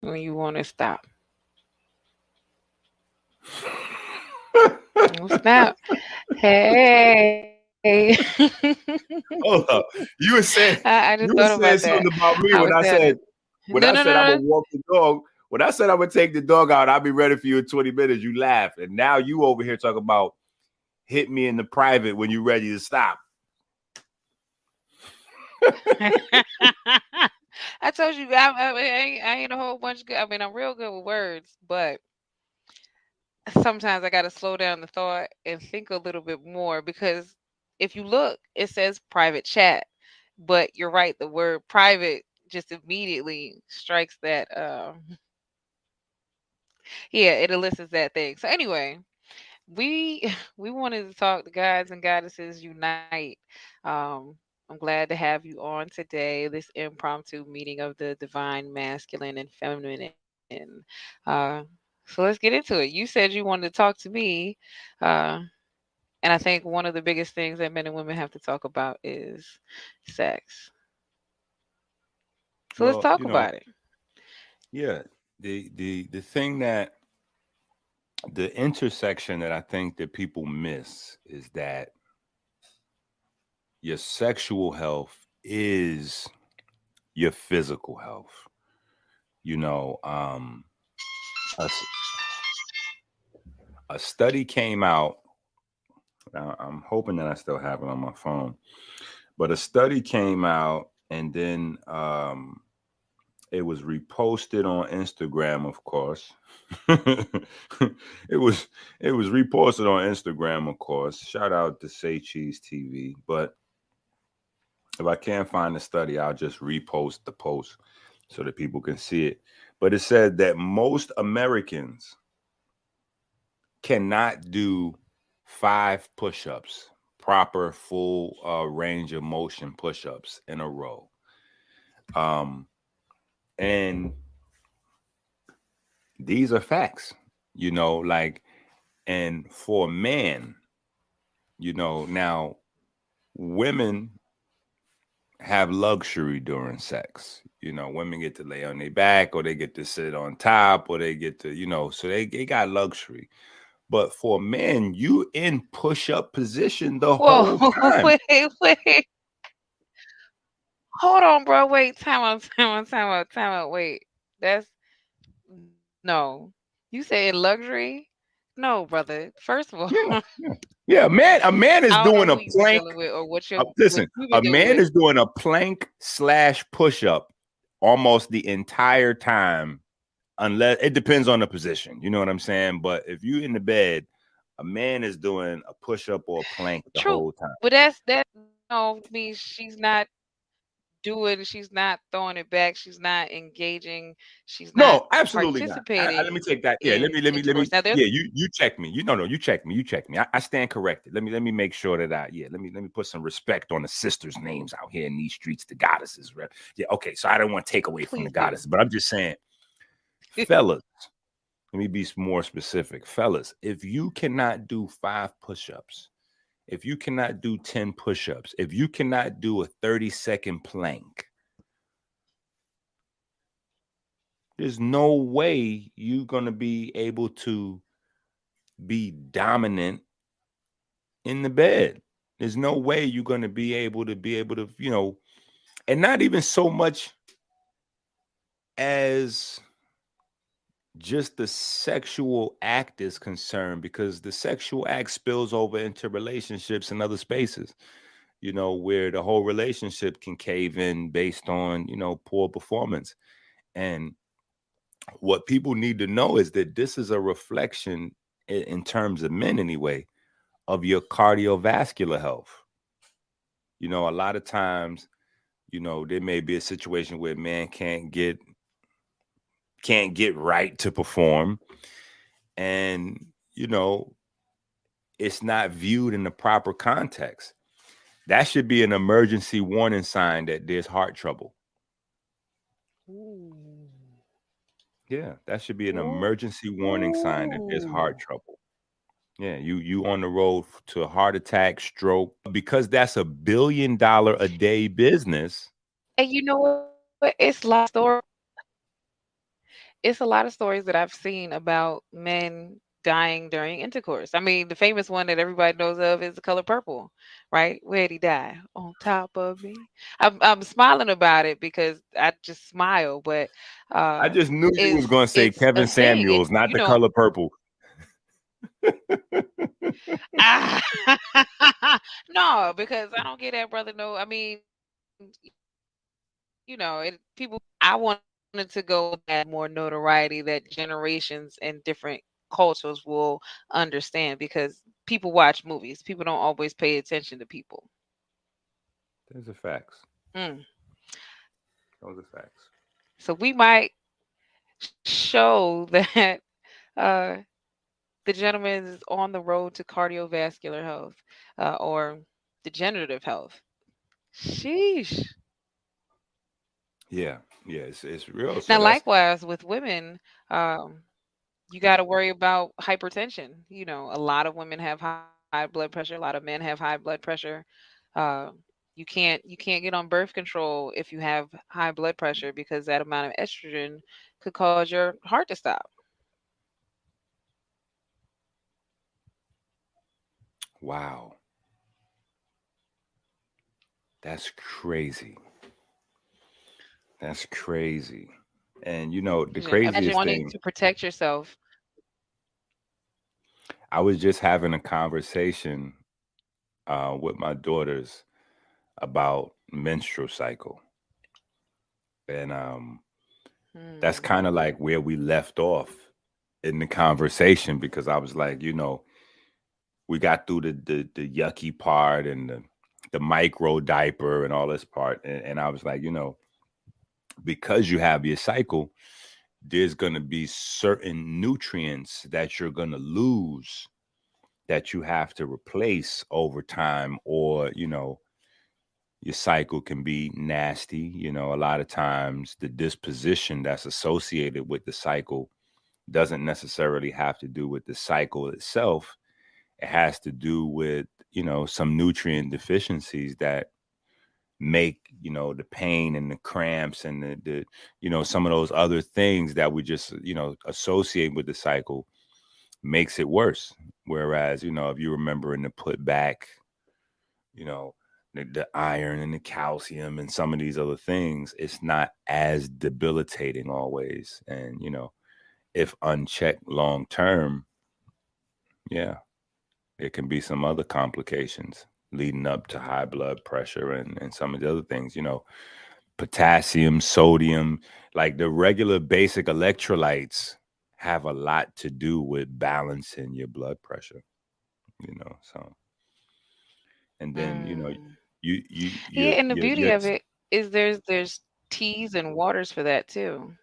when you want to stop? Oh, snap. Hey. Hold up. You were saying I just thought you were about saying that. something about I me was when I saying it. said No, no, I'm no, gonna walk the dog. When I said I'm gonna take the dog out, I'll be ready for you in 20 minutes. You laughed, and now you over here talking about hit me in the private when you're ready to stop. no. I told you I ain't a whole bunch good. I mean, I'm real good with words, but sometimes I got to slow down the thought and think a little bit more because if you look, it says private chat, but you're right. The word private just immediately strikes that. Yeah, it elicits that thing. So anyway, we we wanted to talk to guys and goddesses unite. Um, I'm glad to have you on today. This impromptu meeting of the divine masculine and feminine. So let's get into it. You said you wanted to talk to me, uh, and I think one of the biggest things that men and women have to talk about is sex. So let's Well, talk about it. yeah, the thing that the intersection that I think that people miss is that your sexual health is your physical health. You know, a, a study came out. I'm hoping that I still have it on my phone, but a study came out, and then it was reposted on Instagram, of course. it was it was reposted on Instagram, of course. Shout out to Say Cheese TV. But if I can't find the study, I'll just repost the post so that people can see it. But it said that most Americans cannot do 5 push-ups, proper full range of motion push-ups in a row. Um, and these are facts, like, and for a man, now women have luxury during sex. Women get to lay on their back, or they get to sit on top, or they get to, so they got luxury. But for men, you in push-up position the Whoa, whole time. wait. Hold on, bro. Wait, time out. Wait. That's no. You said luxury? No, brother. First of all, Yeah, yeah, yeah. A man is I don't know doing who a you've been plank. dealing with or what Listen, you've been a dealing man with. is doing a plank / push-up almost the entire time, unless it depends on the position. You know what I'm saying? But if you in the bed, a man is doing a push-up or a plank the True. whole time. But that no means she's not throwing it back, she's not engaging, she's not No, absolutely not. Let me participating take that. Yeah, let me. intercourse. Now there's Yeah, you check me. No, you check me. You check me. I stand corrected. Let me make sure that let me put some respect on the sisters' names out here in these streets, the goddesses. Right? Yeah, okay. So I don't want to take away from the please do. goddesses, but I'm just saying, fellas. Let me be more specific, fellas. If you cannot do 5 push-ups, if you cannot do 10 push-ups, if you cannot do a 30-second plank, there's no way you're going to be able to be dominant in the bed. There's no way you're going to be able to, and not even so much as just the sexual act is concerned, because the sexual act spills over into relationships and other spaces, where the whole relationship can cave in based on, poor performance. And what people need to know is that this is a reflection, in terms of men anyway, of your cardiovascular health. A lot of times, there may be a situation where man can't get right to perform, and it's not viewed in the proper context. That should be an emergency warning sign that there's heart trouble. Ooh. Yeah, that should be an Ooh. emergency warning sign that there's heart trouble. Yeah, you on the road to a heart attack, stroke, because that's $1 billion a day business. And you know what? It's like story. it's a lot of stories that I've seen about men dying during intercourse. I mean, the famous one that everybody knows of is The Color Purple, right? Where'd he die? On top of me. I'm smiling about it because I just smile, but I uh just knew you was it's gonna say it's a Kevin thing. And Samuels, not you The know, Color Purple. ah, no, because I don't get that brother. No, I mean, people, I wanted to go with that more notoriety that generations and different cultures will understand because people watch movies. People don't always pay attention to people. Those are facts. Mm. Those are facts. So we might show that uh, the gentleman is on the road to cardiovascular health or degenerative health. Sheesh. Yeah, yeah, it's real. Now, So that's likewise with women, um, you got to worry about hypertension. A lot of women have high blood pressure. A lot of men have high blood pressure. Uh, you can't get on birth control if you have high blood pressure because that amount of estrogen could cause your heart to stop. wow. That's crazy. That's crazy. And the craziest Imagine thing, wanting to protect yourself. I was just having a conversation with my daughters about menstrual cycle. And that's Hmm. kind of like where we left off in the conversation because I was like, we got through the yucky part and the micro diaper and all this part. And I was like, because you have your cycle, there's going to be certain nutrients that you're going to lose that you have to replace over time, or your cycle can be nasty. A lot of times the disposition that's associated with the cycle doesn't necessarily have to do with the cycle itself. It has to do with some nutrient deficiencies that make the pain and the cramps and the some of those other things that we just associate with the cycle makes it worse. Whereas if you remember in the put back, you know the iron and the calcium and some of these other things, it's not as debilitating always. And if unchecked long term, yeah, it can be some other complications leading up to high blood pressure and some of the other things, potassium, sodium, like the regular basic electrolytes have a lot to do with balancing your blood pressure, so. And then, Mm. you Yeah, and the beauty you of it is there's teas and waters for that too.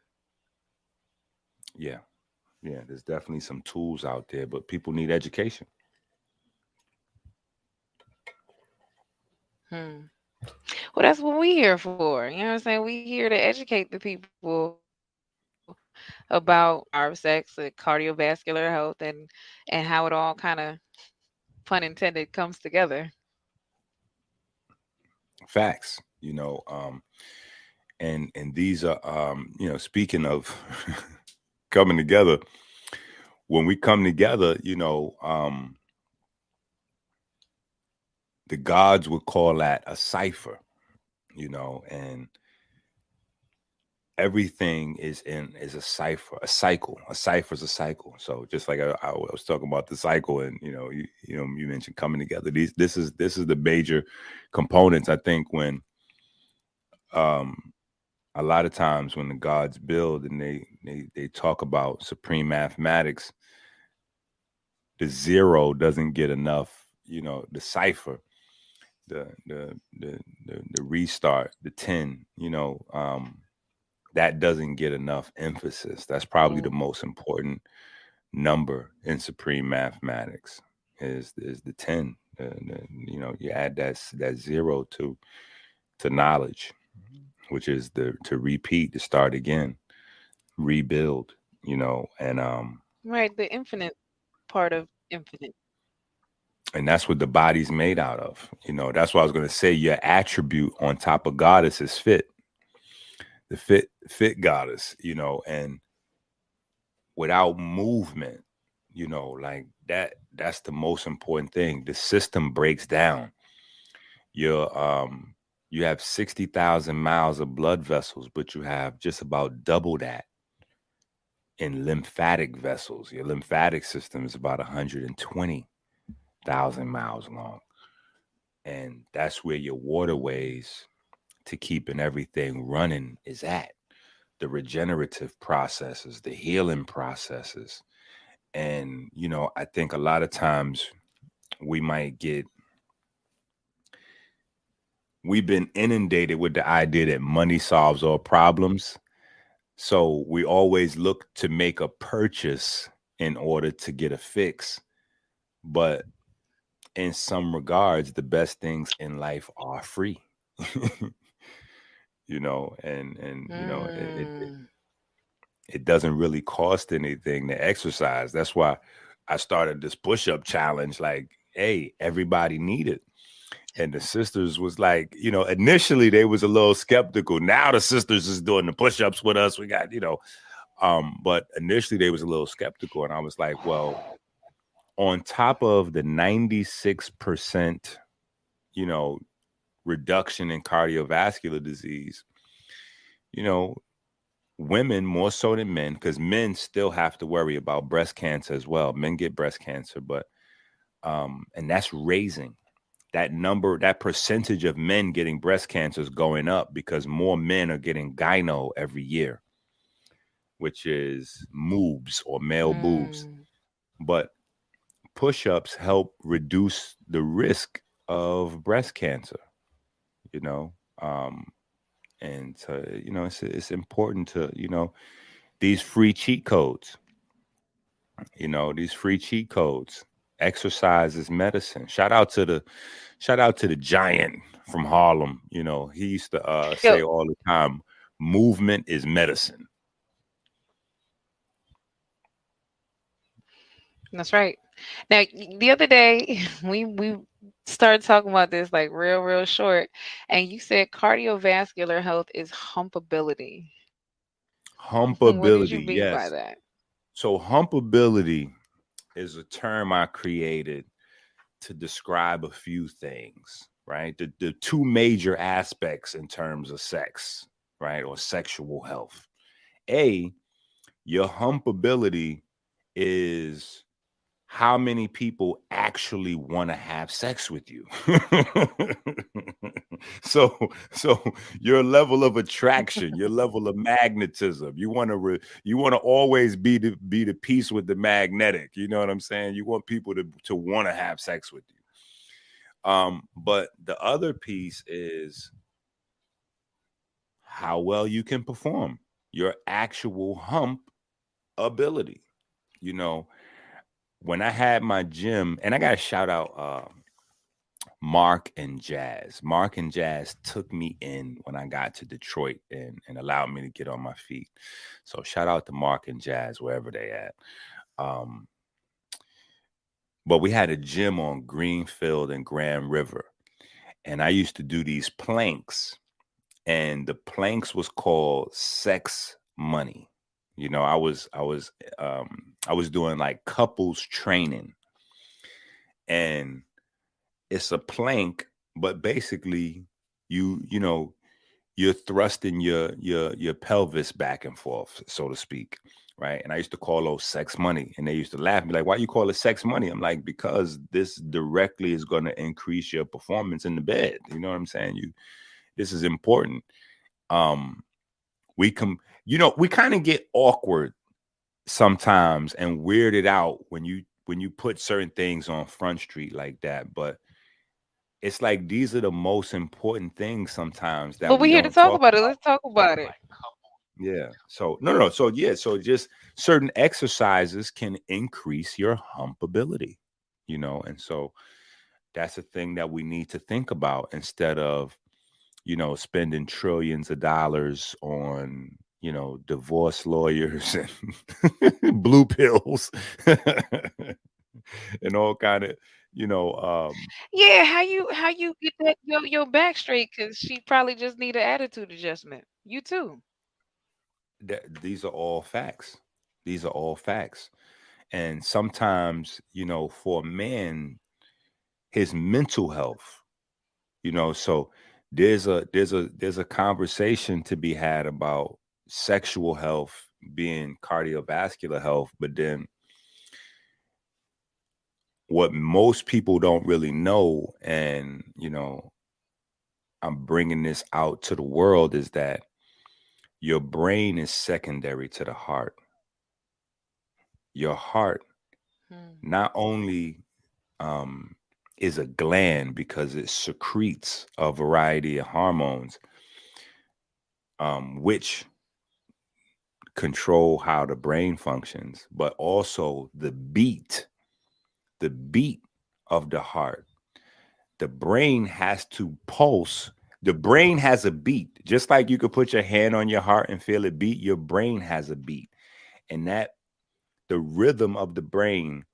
yeah, yeah, there's definitely some tools out there, but people need education. Hmm. Well, that's what we here for. You know what I'm saying? We here to educate the people about our sex, cardiovascular health, and how it all kind of, pun intended, comes together. Facts, and these are speaking of coming together, when we come together, the gods would call that a cipher, and everything is a cipher, a cycle. A cipher is a cycle. So just like I was talking about the cycle, and you mentioned coming together. This is the major components. I think when um a lot of times when the gods build and they talk about supreme mathematics, the zero doesn't get enough. The cipher, the the the the restart, the 10. That doesn't get enough emphasis. That's probably the Mm. most important number in supreme mathematics is the 10. You add that zero to knowledge, which is the to repeat, to start again, rebuild. And Right, the infinite part of infinite. that's what the body's made out of. That's what I was going to say. Your attribute on top of goddess is fit, the fit goddess. And without movement, like that's the most important thing. The system breaks down. You're you have 60,000 miles of blood vessels, but you have just about double that in lymphatic vessels. Your lymphatic system is about 120,000 miles long. And that's where your waterways to keeping everything running is at. The regenerative processes, the healing processes. And, I think a lot of times we might get, we've been inundated with the idea that money solves all problems. So we always look to make a purchase in order to get a fix. But in some regards, the best things in life are free. It Mm. it doesn't really cost anything to exercise. That's why I started this push-up challenge. Like, hey, everybody need it. And the sisters was like, initially they was a little skeptical. Now the sisters is doing the push-ups with us. We got, but initially they was a little skeptical. And I was like, well, on top of the 96%, you know, reduction in cardiovascular disease, you know, women more so than men, because men still have to worry about breast cancer as well. Men get breast cancer, but and that's raising. That number, that percentage of men getting breast cancer is going up because more men are getting gyno every year, which is moobs or male boobs. Mm. But push-ups help reduce the risk of breast cancer, you know. Um, and so, it's important to, these free cheat codes, these free cheat codes. Exercise is medicine. Shout out to the giant from Harlem. He used to say Yo, all the time, movement is medicine. that's right. Now, the other day we started talking about this like real short, and you said cardiovascular health is humpability. What did you Humpability, mean by yes. that? So humpability is a term I created to describe a few things, right? The two major aspects in terms of sex, right? Or sexual health. A, your humpability is how many people actually want to have sex with you. so your level of attraction, your level of magnetism, you want to always be the piece with the magnetic. You know what I'm saying? You want people to want to have sex with you. But the other piece is how well you can perform, your actual hump ability. You know, when I had my gym, and I got to shout out Mark and Jazz. Mark and Jazz took me in when I got to Detroit and allowed me to get on my feet. So shout out to Mark and Jazz wherever they at. Um, but we had a gym on Greenfield and Grand River, and I used to do these planks, and the planks was called sex money. I was doing like couples training, and it's a plank, but basically you know you're thrusting your pelvis back and forth, so to speak, right? And I used to call those sex money, and they used to laugh at me like, "Why you call it sex money?" I'm like, "Because this directly is going to increase your performance in the bed." You know what I'm saying? This is important. Um, we kind of get awkward sometimes and weirded out when you put certain things on Front Street like that, but it's like these are the most important things sometimes that But we we're here to don't talk talk about it. about. Let's talk about it. Yeah. So no, no, no. So yeah. So just certain exercises can increase your hump ability, and so that's a thing that we need to think about instead of, spending trillions of dollars on, divorce lawyers and blue pills and all kind of, you know, um, Yeah, how you get that your back straight? Because she probably just need an attitude adjustment. You too. these are all facts. These are all facts. And sometimes, for a man, his mental health, so there's a conversation to be had about sexual health being cardiovascular health, but then what most people don't really know, and I'm bringing this out to the world, is that your brain is secondary to the heart. Your heart Hmm. not only um, is a gland because it secretes a variety of hormones, which control how the brain functions, but also the beat of the heart. The brain has to pulse. The brain has a beat. Just like you could put your hand on your heart and feel it beat, your brain has a beat. And that the rhythm of the brain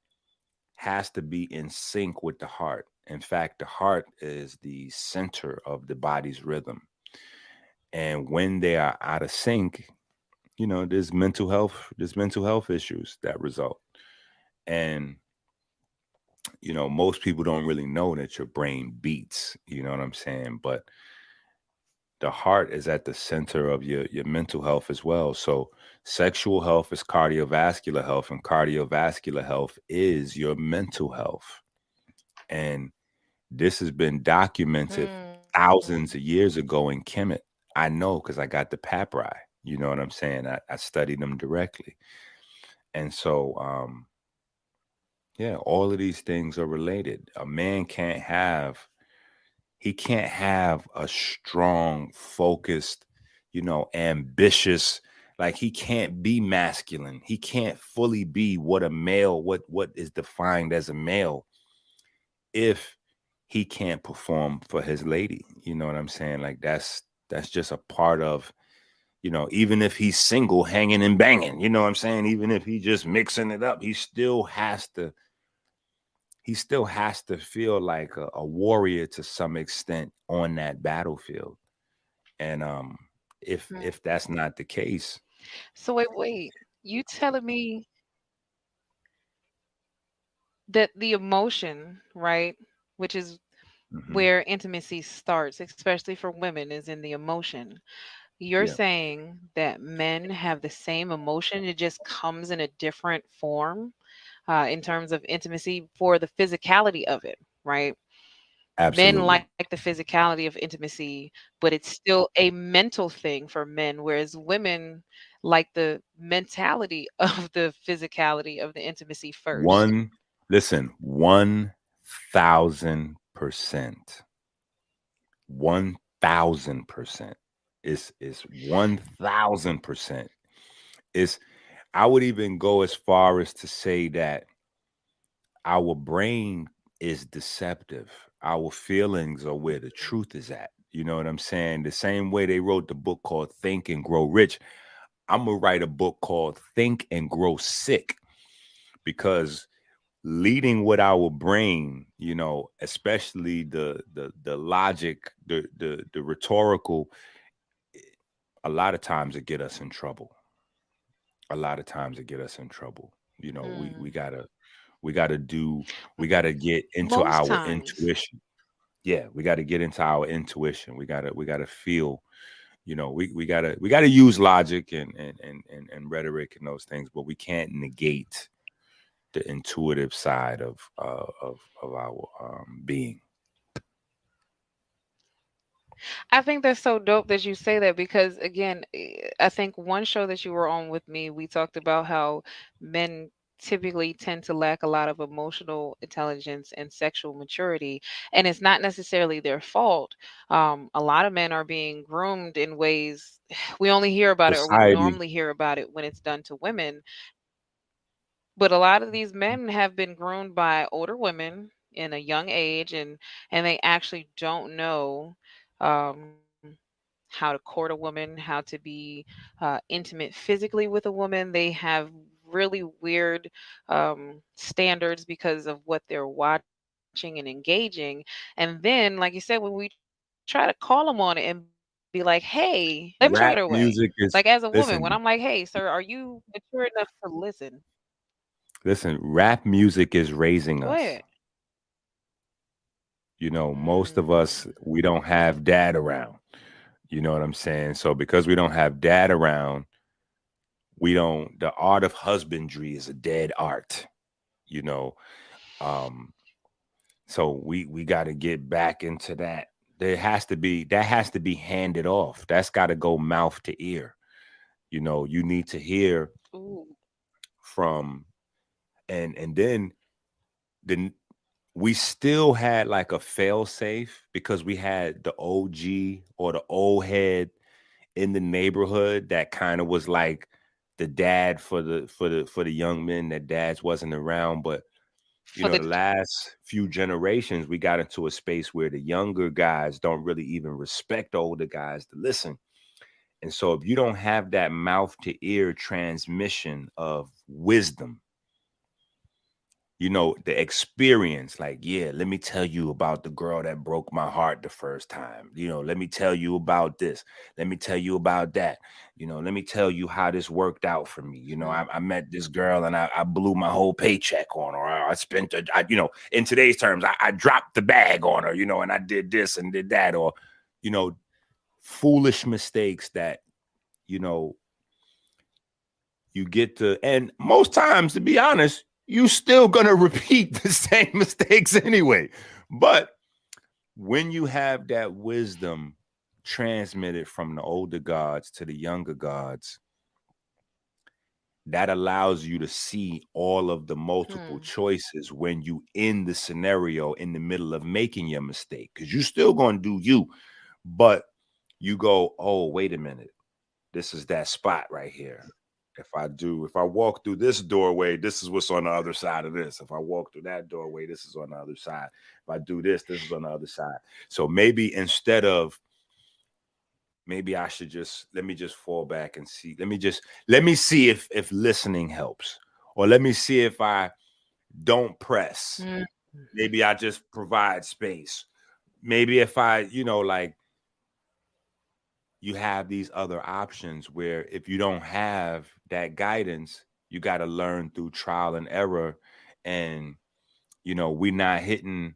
has to be in sync with the heart. In fact, the heart is the center of the body's rhythm. And when they are out of sync, there's mental health issues that result. And most people don't really know that your brain beats, you know what I'm saying? But the heart is at the center of your mental health as well. So sexual health is cardiovascular health, and cardiovascular health is your mental health. And this has been documented Hmm. thousands of years ago in Kemet. I know because I got the papyri. You know what I'm saying? I studied them directly. And so, yeah, all of these things are related. A man can't have a strong, focused, ambitious, like he can't be masculine. He can't fully be what a male, what is defined as a male, if he can't perform for his lady. You know what I'm saying? Like that's just a part of, even if he's single, hanging and banging, you know what I'm saying? Even if he just mixing it up, he still has to feel like a warrior to some extent on that battlefield. And if that's Hmm. not the case. So wait. You telling me that the emotion, right, which is Mhm. where intimacy starts, especially for women, is in the emotion. You're Yeah, saying that men have the same emotion, it just comes in a different form in terms of intimacy for the physicality of it, right? Men absolutely. like the physicality of intimacy, but it's still a mental thing for men, whereas women like the mentality of the physicality of the intimacy first. One, listen, 1,000%. 1,000%. It's 1,000%. It's I would even go as far as to say that our brain is deceptive. Our feelings are where the truth is at. You know what I'm saying? The same way they wrote the book called Think and Grow Rich, I'm gonna write a book called Think and Grow Sick, because leading with our brain, especially the logic, the rhetorical, a lot of times it get us in trouble. A lot of times it get us in trouble. We Mm. we gotta get into Most our times. intuition. Yeah, we gotta get into our intuition. We gotta feel. We gotta use logic and rhetoric and those things, but we can't negate the intuitive side of our being. I think that's so dope that you say that because again, I think one show that you were on with me, we talked about how men typically tend to lack a lot of emotional intelligence and sexual maturity, and it's not necessarily their fault. A lot of men are being groomed in ways we only hear about it, or we Society, normally hear about it when it's done to women. But a lot of these men have been groomed by older women in a young age, and they actually don't know um, how to court a woman, how to be intimate physically with a woman. They have really weird standards because of what they're watching and engaging. And then, like you said, when we try to call them on it and be like, be like, hey, let me take Rap it away. music is, Like as a woman, when listen, I'm like, hey, sir, are you mature enough to listen? listen, rap music is raising Go us. ahead. You know, most of Mm. us, we don't have dad around. You know what I'm saying? So because we don't have dad around, we don't, the art of husbandry is a dead art, you know. Um, so we got to get back into that. That has to be handed off. That's got to go mouth to ear. You know, you need to hear Ooh. from, and then the we still had like a fail safe because we had the OG or the old head in the neighborhood that kind of was like the dad for the young men that dads wasn't around. But you For know, the the last few generations we got into a space where the younger guys don't really even respect the older guys to listen. And so if you don't have that mouth to ear transmission of wisdom, you know, the experience, like, yeah, let me tell you about the girl that broke my heart the first time. You know, let me tell you about this. Let me tell you about that. You know, let me tell you how this worked out for me. You know, Mhm. I met this girl and I blew my whole paycheck on her. I spent, you know, in today's terms, I dropped the bag on her, you know, and I did this and did that. Or, you know, foolish mistakes that, you know, you get to, and most times, to be honest, you still gonna repeat the same mistakes anyway. But when you have that wisdom transmitted from the older gods to the younger gods, that allows you to see all of the multiple Hmm. choices when you in the scenario in the middle of making your mistake, because you still gonna do you, but you go, oh, wait a minute, this is that spot right here. If I walk through this doorway, this is what's on the other side of this. If I walk through that doorway, this is on the other side. If I do this, this is on the other side. So maybe instead of, maybe I should just, let me just fall back and see. Let me see if listening helps. Or let me see if I don't press. Mm. Maybe I just provide space. Maybe if I, you know, like, you have these other options where if you don't have that guidance, you got to learn through trial and error. And you know, we're not hitting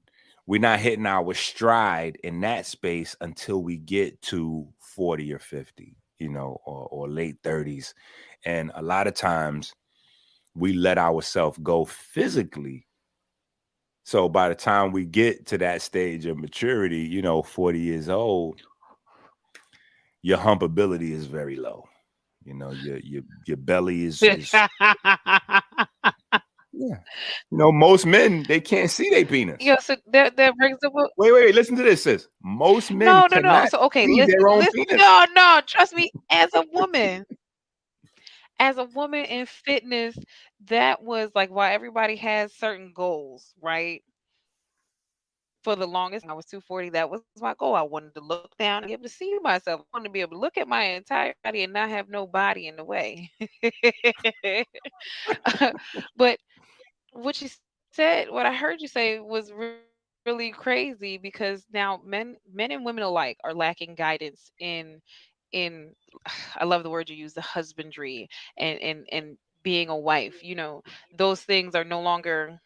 our stride in that space until we get to 40 or 50, you know, or late 30s. And a lot of times we let ourselves go physically. So by the time we get to that stage of maturity, you know, 40 years old, your humpability is very low. You know, your belly is yeah. You know, most men, they can't see their penis. Yeah, so that brings up a Wait, listen to this, sis. Most men no, no, no. cannot So okay, see listen, their own listen. penis. No, no. Trust me, as a woman in fitness, that was like why everybody has certain goals, right? For the longest time, I was 240. That was my goal. I wanted to look down and be able to see myself. I wanted to be able to look at my entire body and not have no body in the way. But what I heard you say was really crazy because now men and women alike are lacking guidance in I love the word you use, the husbandry and being a wife. You know, those things are no longer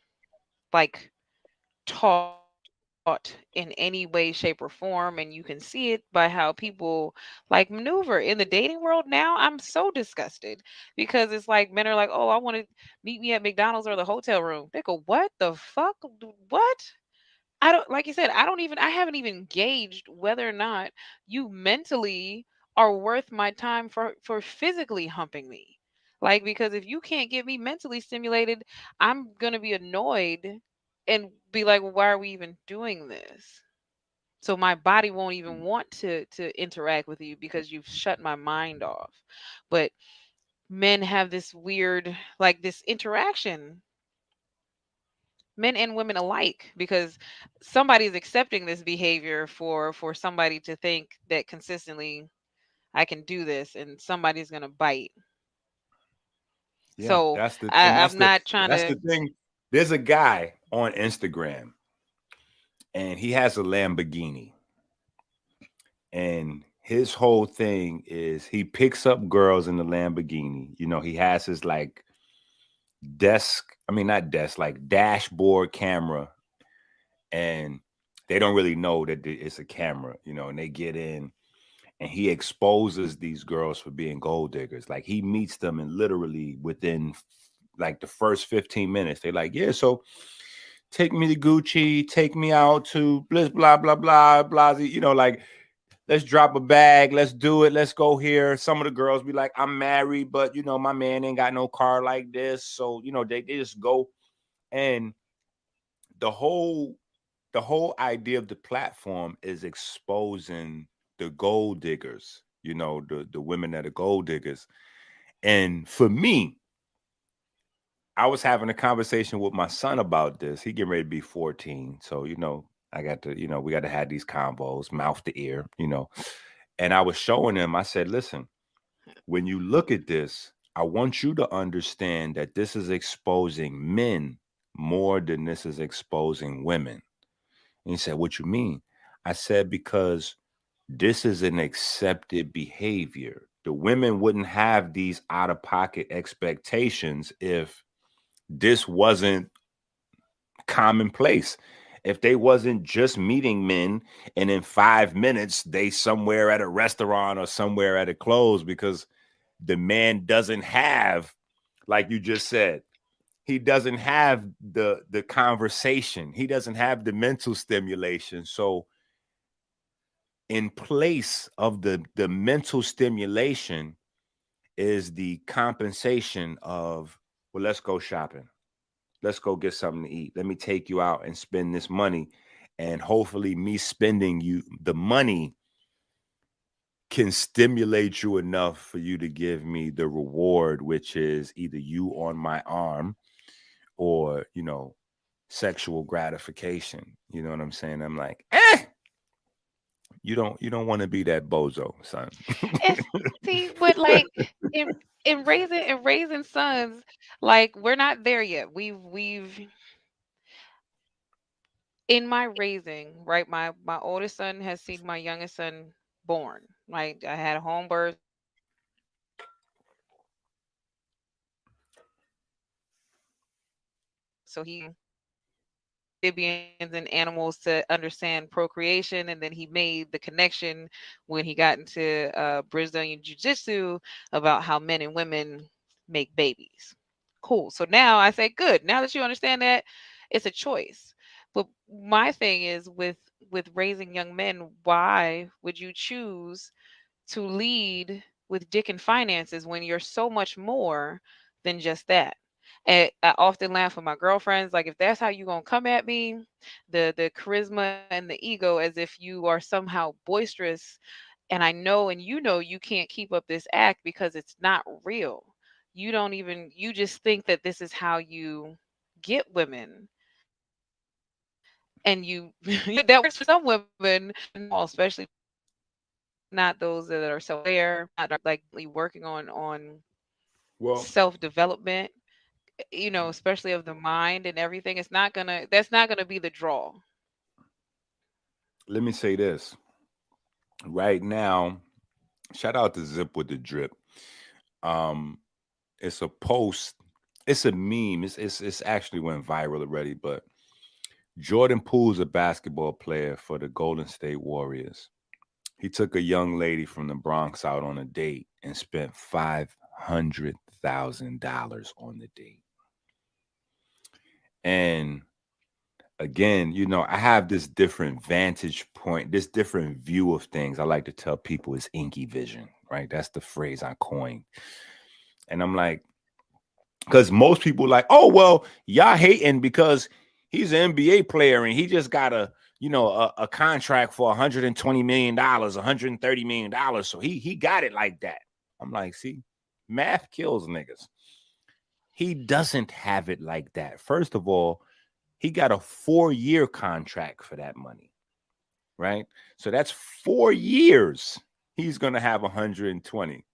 like taught in any way, shape, or form. And you can see it by how people like maneuver in the dating world now. I'm so disgusted because it's like men are like, oh, I want to meet me at McDonald's or the hotel room. They go, what the fuck? What? I don't, like you said, I haven't even gauged whether or not you mentally are worth my time for physically humping me. Like, because if you can't get me mentally stimulated, I'm gonna be annoyed and be like, well, why are we even doing this? So my body won't even want to interact with you because you've shut my mind off. But men have this weird, like, this interaction, men and women alike, because somebody's accepting this behavior for somebody to think that consistently I can do this and somebody's gonna bite. Yeah, So that's the and I'm not trying that's to. the thing. There's a guy on Instagram and he has a Lamborghini and his whole thing is he picks up girls in the Lamborghini. You know, he has his like not desk, like dashboard camera, and they don't really know that it's a camera, you know, and they get in and he exposes these girls for being gold diggers. Like he meets them and literally within like the first 15 minutes, they're like, yeah, so take me to Gucci, take me out to blah, blah, blah, blah, blah, you know, like, let's drop a bag, let's do it, let's go here. Some of the girls be like, I'm married, but, you know, my man ain't got no car like this. So, you know, they just go. And the whole the whole idea of the platform is exposing the gold diggers, you know, the women that are gold diggers. And for me, I was having a conversation with my son about this. He getting ready to be 14. So, you know, I got to, you know, we got to have these combos, mouth to ear, you know. And I was showing him, I said, listen, when you look at this, I want you to understand that this is exposing men more than this is exposing women. And he said, what you mean? I said, because this is an accepted behavior. The women wouldn't have these out of pocket expectations if this wasn't commonplace. If they wasn't just meeting men and in 5 minutes they somewhere at a restaurant or somewhere at a close, because the man doesn't have, like you just said, he doesn't have the conversation. He doesn't have the mental stimulation. So in place of the mental stimulation is the compensation of, well, let's go shopping. Let's go get something to eat. Let me take you out and spend this money. And hopefully me spending you the money can stimulate you enough for you to give me the reward, which is either you on my arm or, you know, sexual gratification. You know what I'm saying? I'm like, you don't want to be that bozo, son. And see, but like in raising sons, like we're not there yet. We've in my raising, right? My oldest son has seen my youngest son born. Right, I had a home birth, so he amphibians and animals to understand procreation, and then he made the connection when he got into Brazilian jiu-jitsu about how men and women make babies. Cool. So now I say, good. Now that you understand that, it's a choice. But my thing is with raising young men, why would you choose to lead with dick and finances when you're so much more than just that? And I often laugh with my girlfriends, like if that's how you gonna come at me, the charisma and the ego, as if you are somehow boisterous, and I know and you know you can't keep up this act because it's not real. You don't even you just think that this is how you get women, and you that works for some women, but not all, especially not those that are self-aware, not like working on Well, self-development, especially of the mind and everything. That's not gonna be the draw. let me say this. Right now, shout out to Zip with the Drip. Um, it's a post, it's a meme. It's actually went viral already, but Jordan Poole's a basketball player for the Golden State Warriors. He took a young lady from the Bronx out on a date and spent $500,000 on the date. And again, you know, I have this different vantage point, this different view of things. I like to tell people it's Enqi vision, right? That's the phrase I coined. And I'm like, because most people like, oh, well, y'all hating because he's an NBA player and he just got a contract for $120 million, $130 million. So he got it like that. I'm like, see, math kills niggas. He doesn't have it like that. First of all, he got a 4-year contract for that money, right? So that's 4 years. He's gonna have 120.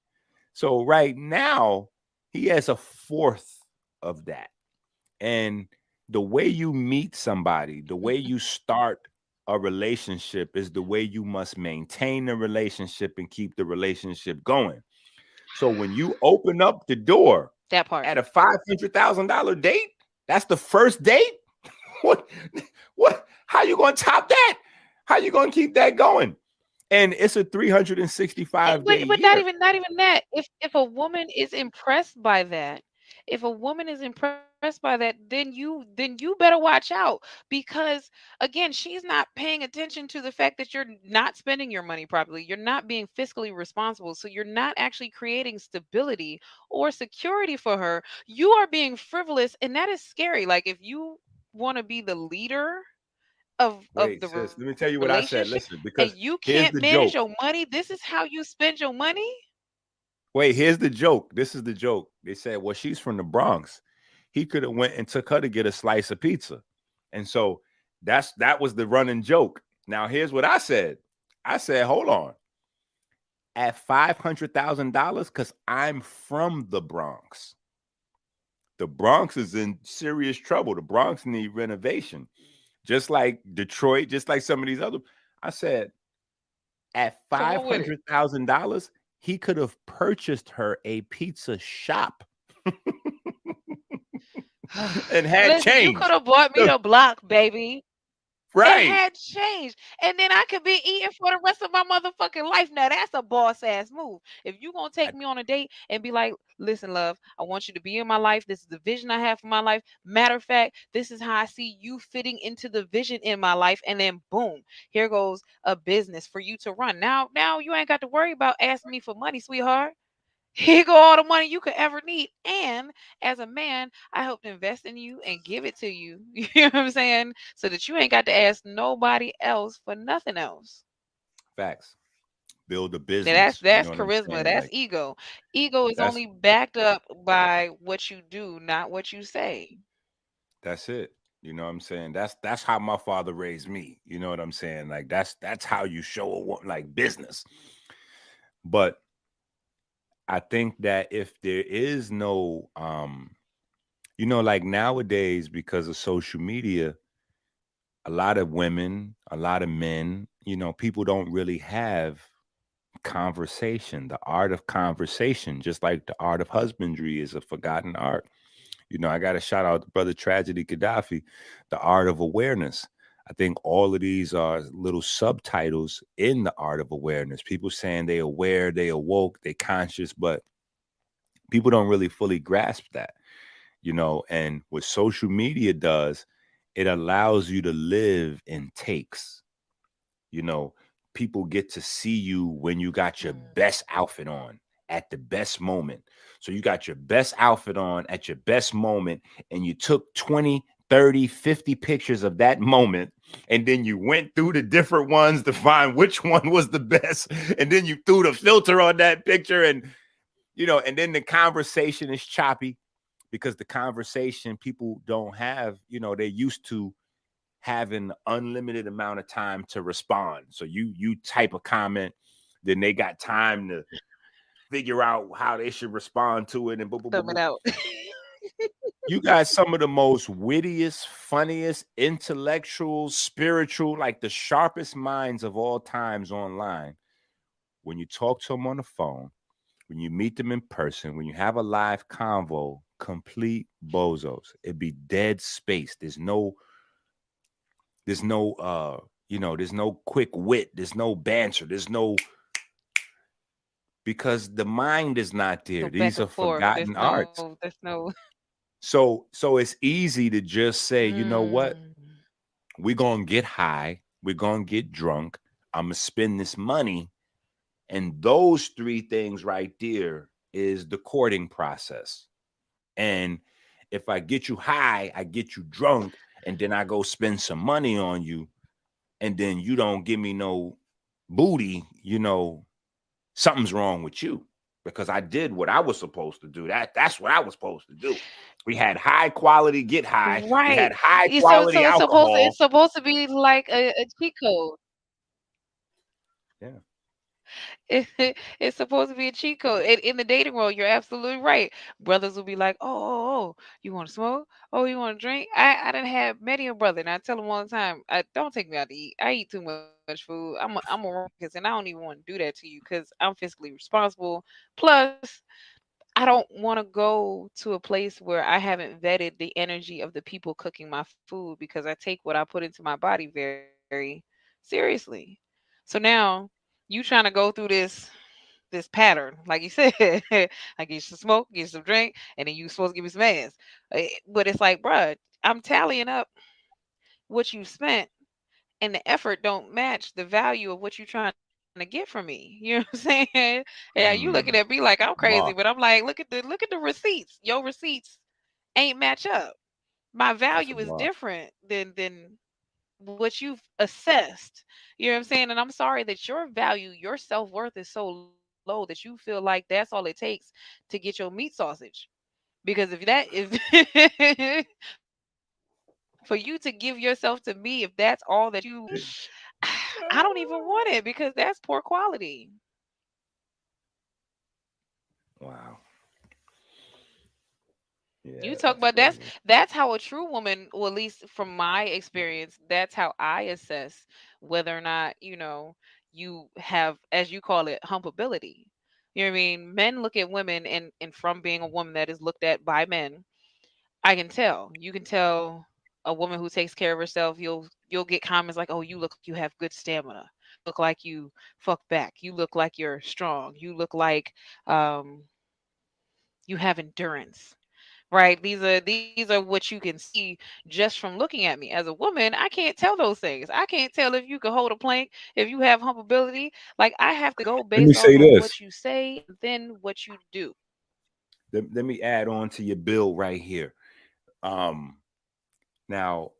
So right now, he has a fourth of that. And the way you meet somebody, the way you start a relationship is the way you must maintain the relationship and keep the relationship going. So when you open up the door That part. at a $500,000 date, that's the first date. What? What? How you gonna top that? How you gonna keep that going? And it's a But 365-day not year. even that. If a woman is impressed by that, if a woman is impressed by that, then you better watch out, because again, she's not paying attention to the fact that you're not spending your money properly. You're not being fiscally responsible. So you're not actually creating stability or security for her. You are being frivolous, and that is scary. Like if you want to be the leader of Wait, the sis, let me tell you relationship what I said. and Listen, you because can't manage here's your the money, joke. this is how you spend your money. Wait, here's the joke. This is the joke. They said, well, she's from the Bronx. He could have went and took her to get a slice of pizza. And so that was the running joke. Now, here's what I said. I said, hold on. At $500,000, because I'm from the Bronx. The Bronx is in serious trouble. The Bronx need renovation. Just like Detroit, just like some of these other. I said, at Come on with it. $500,000, he could have purchased her a pizza shop and had Listen, you change. could have bought me the block, baby. And Right. had changed. And then I could be eating for the rest of my motherfucking life. Now that's a boss ass move. If you gonna take me on a date and be like, listen, love, I want you to be in my life. This is the vision I have for my life. Matter of fact, this is how I see you fitting into the vision in my life. And then boom, here goes a business for you to run. Now you ain't got to worry about asking me for money, sweetheart. Here go all the money you could ever need. And as a man, I hope to invest in you and give it to you. You know what I'm saying? So that you ain't got to ask nobody else for nothing else. Facts. Build a Now business. You that's know what I'm charisma. saying? That's Like ego. Ego is that's only backed up by what you do, not what you say. that's it. You know what I'm saying? That's how my father raised me. You know what I'm saying? Like that's how you show a woman like business. But I think that if there is no like nowadays, because of social media, a lot of women, a lot of men, people don't really have conversation, the art of conversation, just like the art of husbandry is a forgotten art. I got to shout out to Brother Tragedy Gaddafi, the art of awareness. I think all of these are little subtitles in the art of awareness. People saying they aware, they awoke, they conscious, but people don't really fully grasp that, and what social media does, it allows you to live in takes. you know People get to see you when you got your Mm. best outfit on at the best moment. So you got your best outfit on at your best moment, and you took 20, 30, 50 pictures of that moment, and then you went through the different ones to find which one was the best, and then you threw the filter on that picture, and then the conversation is choppy, because the conversation people don't have, they're used to having unlimited amount of time to respond. So you type a comment, then they got time to figure out how they should respond to it, and boom, boom, boom, Coming boom. out. You got some of the most wittiest, funniest, intellectual, spiritual, like the sharpest minds of all times online. When you talk to them on the phone, when you meet them in person, when you have a live convo, complete bozos. It'd be dead space. There's no quick wit, there's no banter, there's no, because the mind is not there. No back These and are forth. forgotten arts. There's no So it's easy to just say, you know what, mm. we're gonna get high, we're gonna get drunk, I'm gonna spend this money. And those three things right there is the courting process. And if I get you high, I get you drunk, and then I go spend some money on you, and then you don't give me no booty, something's wrong with you, because I did what I was supposed to do. That's what I was supposed to do. We had high quality get high. We Right. had high So quality it's alcohol. supposed to be like a cheat code. Yeah. It's supposed to be a cheat code. In the dating world, you're absolutely right. Brothers will be like, oh, you want to smoke? Oh, you want to drink? I done have many a brother, and I tell them all the time, don't take me out to eat. I eat too much food. I'm a Ruckus, and I don't even want to do that to you because I'm fiscally responsible. Plus, I don't want to go to a place where I haven't vetted the energy of the people cooking my food because I take what I put into my body very seriously. So now you trying to go through this pattern, like you said. I get you some smoke, get you some drink, and then you supposed to give me some ass. But it's like, bruh, I'm tallying up what you spent, and the effort don't match the value of what you're trying to get from me. You know what I'm saying? Yeah, you looking at me like I'm crazy, but I'm like, Bar. look at the receipts. Your receipts ain't match up. My That's a value is bar. different than what you've assessed. You know what I'm saying? And I'm sorry that your value, your self-worth is so low that you feel like that's all it takes to get your meat sausage. Because if that is for you to give yourself to me, if that's all that you I don't even want it because that's poor quality. Wow. You Yeah, talk that's about crazy. that's how a true woman, or at least from my experience, that's how I assess whether or not, you have, as you call it, humpability. You know what I mean? Men look at women, and from being a woman that is looked at by men, I can tell. You can tell a woman who takes care of herself. You'll get comments like, "Oh, you look like you have good stamina. You look like you fuck back. You look like you're strong. You look like um you have endurance." Right? These are what you can see just from looking at me. As a woman, I can't tell those things. I can't tell if you can hold a plank, if you have humpability. Like, I have to go Let me based off say of this. what you say and then what you do. Let me add on to your bill right here. Um, Now,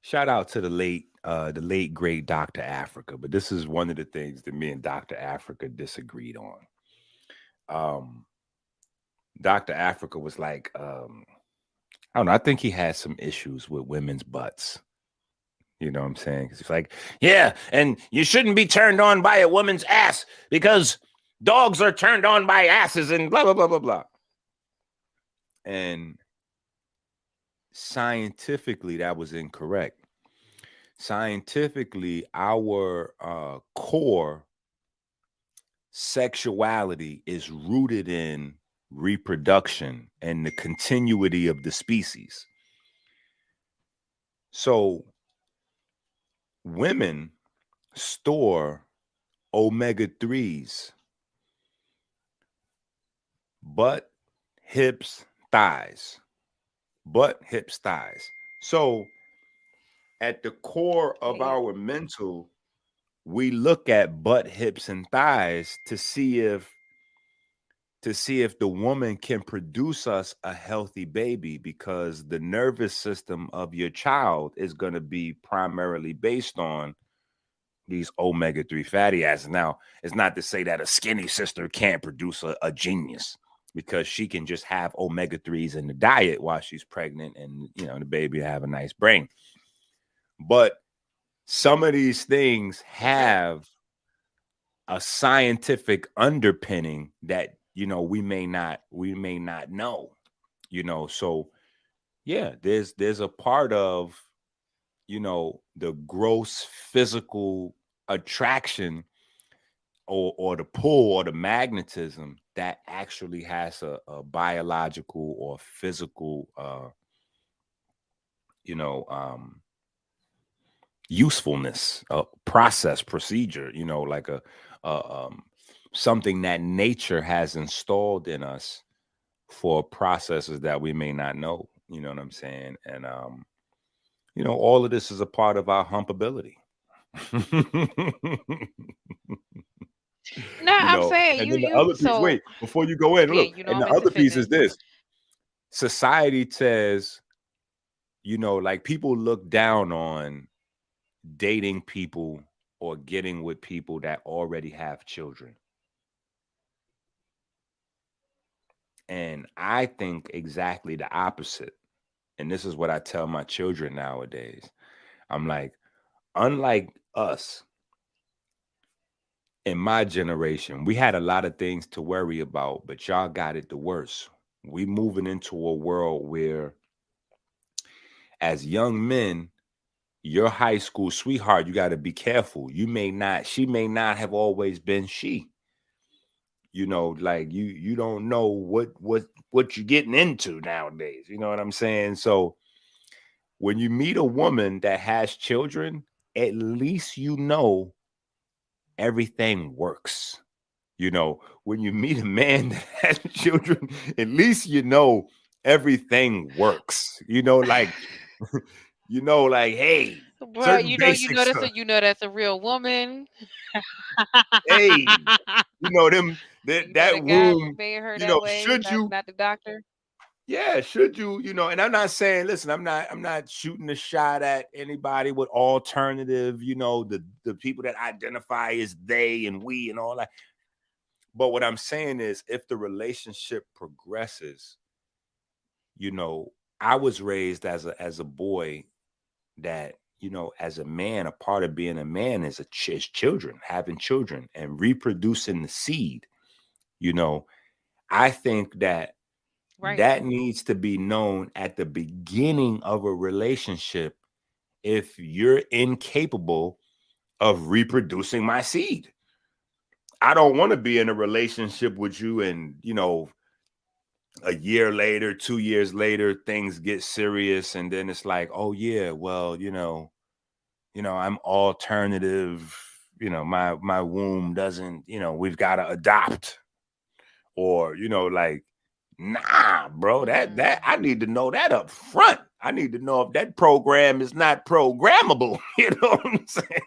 shout out to the late great Dr. Africa, but this is one of the things that me and Dr. Africa disagreed on. Um, Dr. Africa was like, I don't know, I think he had some issues with women's butts. You know what I'm saying? Because he's like, yeah, and you shouldn't be turned on by a woman's ass because dogs are turned on by asses and blah blah blah blah blah. And scientifically, that was incorrect. Scientifically, our core sexuality is rooted in reproduction and the continuity of the species. So women store omega 3s, butt, hips, thighs, butt, hips, thighs. So at the core of Hey. our mental, we look at butt, hips, and thighs to see if the woman can produce us a healthy baby, because the nervous system of your child is going to be primarily based on these omega-3 fatty acids. Now, it's not to say that a skinny sister can't produce a genius, because she can just have omega-3s in the diet while she's pregnant, and the baby have a nice brain. But some of these things Correct. have a scientific underpinning that we may not know. So yeah, there's a part of the gross physical attraction, or the pull or the magnetism, that actually has a biological or physical you know um usefulness, process, procedure, like a something that nature has installed in us for processes that we may not know. You know what I'm saying? And all of this is a part of our humpability. No, I'm saying And you then the you other piece, so wait, before you go in, yeah, look, you know and I'm the into other piece is fitness. this: society says, like, people look down on dating people or getting with people that already have children. And I think exactly the opposite. And this is what I tell my children nowadays. I'm like, unlike us, in my generation, we had a lot of things to worry about, but y'all got it the worst. We moving into a world where, as young men, your high school sweetheart, you got to be careful. She may not have always been she. Like you don't know what you're getting into nowadays. You know what I'm saying? So when you meet a woman that has children, at least everything works. When you meet a man that has children, at least everything works. Like, hey, Bro, certain basics. that's a real woman. Hey, them You know that that God room. made her that way, Should you? not the doctor. Yeah, should you? And I'm not saying. Listen, I'm not shooting a shot at anybody with alternative. The people that identify as they and we and all that. But what I'm saying is, if the relationship progresses, I was raised as a boy that, as a man, a part of being a man is children, having children and reproducing the seed. You know, I think that Right. needs to be known at the beginning of a relationship if you're incapable of reproducing my seed. I don't want to be in a relationship with you and, a year later, 2 years later, things get serious. And then it's like, oh yeah, well, I'm alternative, my womb doesn't, we've got to adopt. Or, like, nah, bro, that I Mm. need to know that up front. I need to know if that program is not programmable. You know what I'm saying?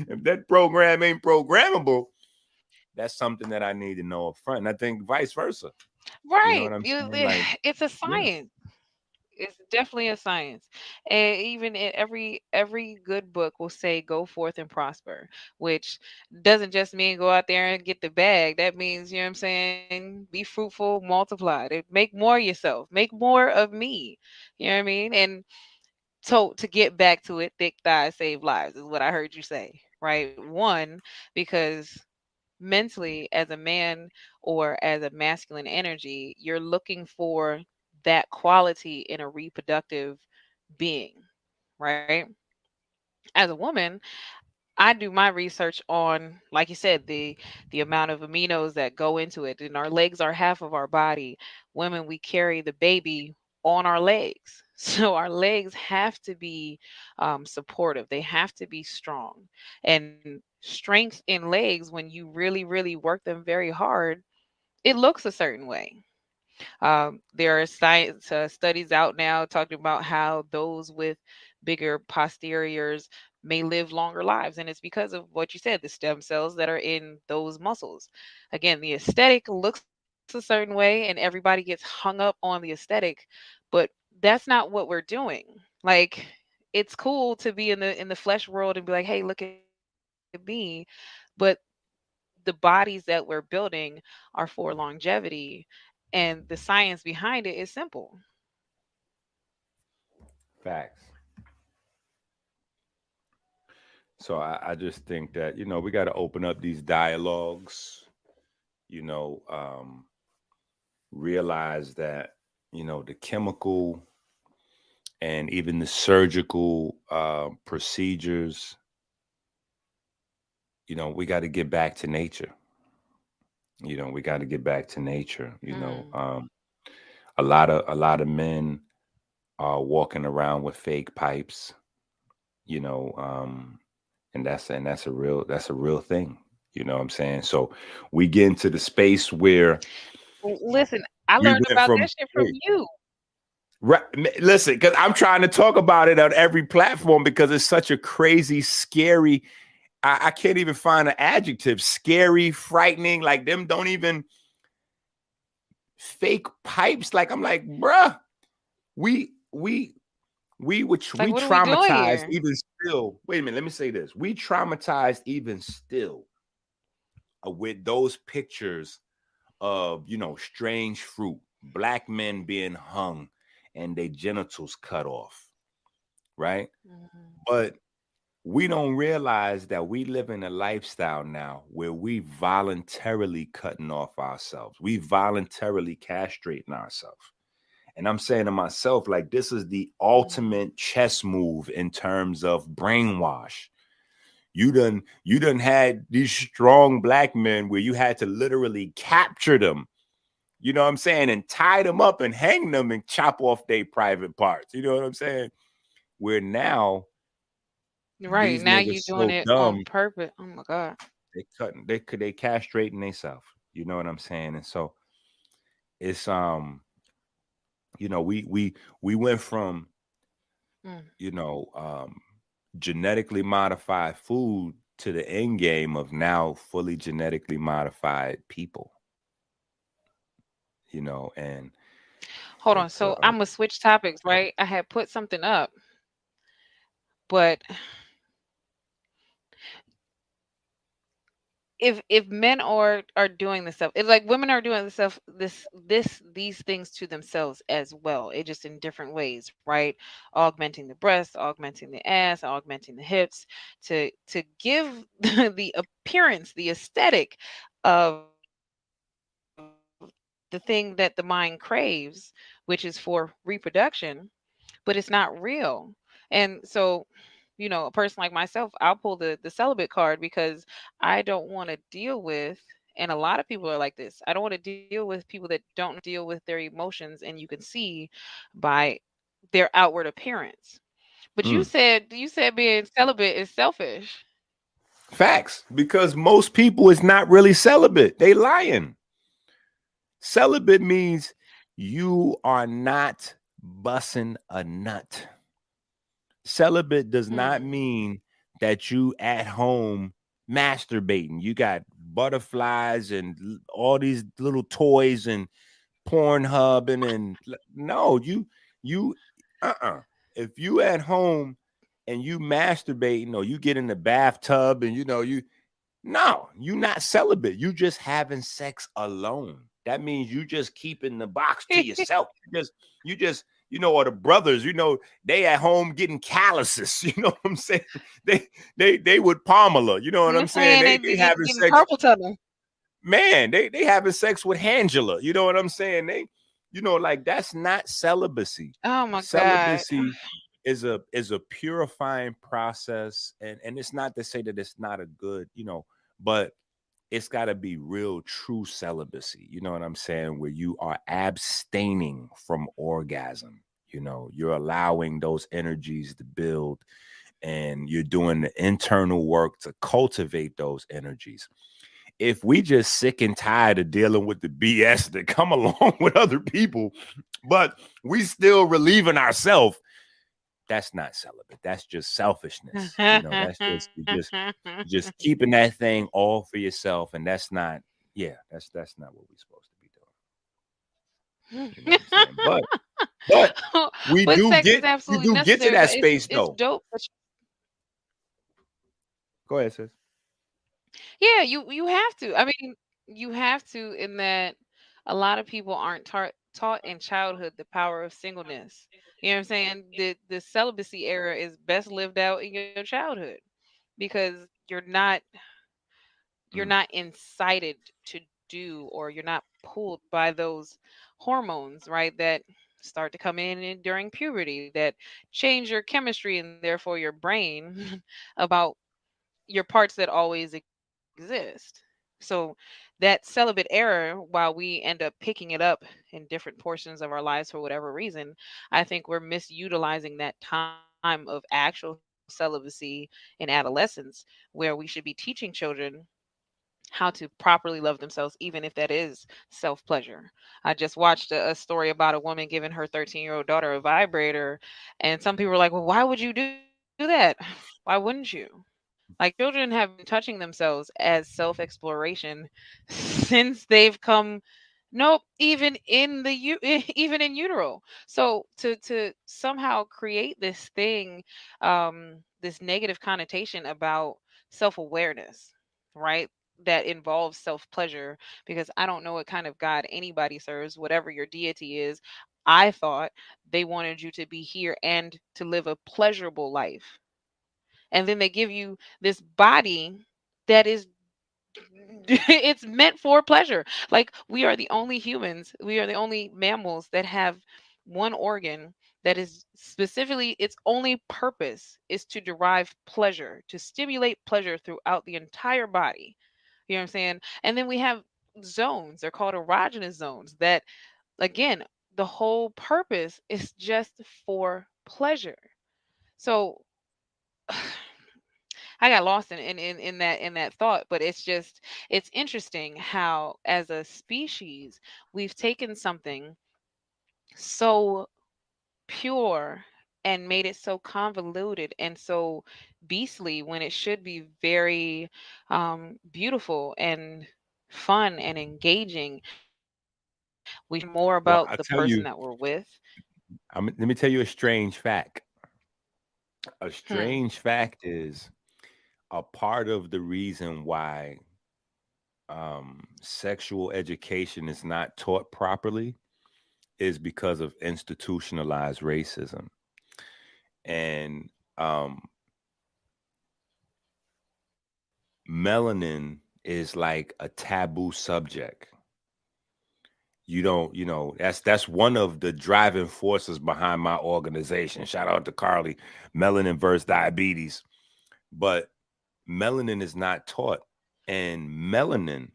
If that program ain't programmable, that's something that I need to know up front. And I think vice versa. You know Right. what I'm saying? Like, It's a yeah, science. It's definitely a science. And even in every good book will say go forth and prosper, which doesn't just mean go out there and get the bag. That means, you know what I'm saying, be fruitful, multiply. Make more yourself, make more of me. You know what I mean? And so to get back to it, thick thighs save lives is what I heard you say. Right? One, because mentally as a man or as a masculine energy, you're looking for that quality in a reproductive being, right? As a woman, I do my research on, like you said, the amount of aminos that go into it. And our legs are half of our body. Women, we carry the baby on our legs. So our legs have to be supportive. They have to be strong. And strength in legs, when you really, really work them very hard, it looks a certain way. There are science studies out now talking about how those with bigger posteriors may live longer lives. And it's because of what you said, the stem cells that are in those muscles. Again, the aesthetic looks a certain way and everybody gets hung up on the aesthetic, but that's not what we're doing. Like, it's cool to be in the flesh world and be like, hey, look at me. But the bodies that we're building are for longevity, and the science behind it is simple. facts. So I just think that, we got to open up these dialogues, you know, um, realize that, the chemical and even the surgical procedures, we got to get back to nature. We got to get back to nature. Mm. A lot of men are walking around with fake pipes, you know, and that's a real thing. You know what I'm saying? So we get into the space where Listen, I we learned went about from that shit from you. right. Listen, because I'm trying to talk about it on every platform because it's such a crazy, scary. I can't even find an adjective. Scary, frightening. Like them don't even fake pipes. Like I'm like, bruh, we Like, what are we doing traumatized here? even still. Wait a minute, let me say this. We traumatized even still with those pictures of strange fruit, black men being hung and their genitals cut off, right? Mhm. But we don't realize that we live in a lifestyle now where we voluntarily cutting off ourselves. We voluntarily castrating ourselves. And I'm saying to myself, like, this is the Mhm. ultimate chess move in terms of brainwash. You done had these strong black men where you had to literally capture them, you know what I'm saying, and tie them up and hang them and chop off their private parts. You know what I'm saying? Where now Right. these Now niggas you're doing so it on dumb, purpose. Oh my God. they castrating themselves. You know what I'm saying? And so it's we went from, Mm. you know, genetically modified food to the end game of now fully genetically modified people, and Hold on. it's So I'm gonna switch topics, right? I had put something up, but if men are doing this stuff, it's like women are doing this stuff, these things to themselves as well. It just in different ways, right? Augmenting the breasts, augmenting the ass, augmenting the hips to give the appearance, the aesthetic of the thing that the mind craves, which is for reproduction, but it's not real. And so, a person like myself, I'll pull the celibate card because I don't want to deal with, and a lot of people are like this. I don't want to deal with people that don't know how to deal with their emotions, and you can see by their outward appearance. But mm, you said being celibate is selfish. facts, because most people is not really celibate. They lying. Celibate means you are not bussing a nut. Celibate does not Hmm. mean that you at home masturbating. You got butterflies and all these little toys and Pornhubbing and no, you if you at home and you masturbating or you get in the bathtub and you no, you not celibate. You just having sex alone. That means you just keeping the box to yourself. Or the brothers, they at home getting calluses. You know what I'm saying? They with Pamela. You know what I'm I'm saying? saying They they they be having getting sex. carpal tunnel. Man, they having sex with Angela. You know what I'm saying? Like that's not celibacy. Oh my God. Celibacy is a purifying process, and it's not to say that it's not a good, but it's got to be real true celibacy. You know what I'm saying? Where you are abstaining from orgasm. You're allowing those energies to build, and you're doing the internal work to cultivate those energies. If we just sick and tired of dealing with the BS that come along with other people, but we still relieving ourselves, that's not celibate. That's just selfishness. That's just keeping that thing all for yourself, and that's not. Yeah, that's not what we're supposed to be doing. You know what I'm saying? But we But do sex get is we absolutely do get to necessary. that But space it's though. dope. But Go ahead, sis. yeah, you have to. I mean, you have to in that a lot of people aren't taught in childhood the power of singleness. You know what I'm saying? The celibacy era is best lived out in your childhood because you're Mm, not incited to do, or you're not pulled by those hormones, right, that start to come in during puberty that change your chemistry and therefore your brain about your parts that always exist. So that celibate era, while we end up picking it up in different portions of our lives for whatever reason, I think we're misutilizing that time of actual celibacy in adolescence, where we should be teaching children how to properly love themselves, even if that is self pleasure. I just watched a story about a woman giving her 13-year-old daughter a vibrator, and some people were like, well, why would you do that? Why wouldn't you? Like, children have been touching themselves as self exploration since they've come. Nope, even in even in utero. So to somehow create this thing, this negative connotation about self awareness, right? That involves self pleasure, because I don't know what kind of God anybody serves, whatever your deity is. I thought they wanted you to be here and to live a pleasurable life, And then they give you this body that is it's meant for pleasure. Like, we are the only humans, we are the only mammals that have one organ that is specifically, its only purpose is to derive pleasure, to stimulate pleasure throughout the entire body. You know what I'm saying? And then we have zones, they're called erogenous zones, that again, the whole purpose is just for pleasure. So I got lost in that thought, but it's just, it's interesting how as a species we've taken something so pure and made it so convoluted and so beastly when it should be very beautiful and fun and engaging. We should care more about the Well, person I that tell we're you, with. let me tell you a strange fact. A Hmm. strange fact is a part of the reason why sexual education is not taught properly is because of institutionalized racism. And melanin is like a taboo subject. You don't, that's one of the driving forces behind my organization. Shout out to Carly, Melanin versus Diabetes. But melanin is not taught. And melanin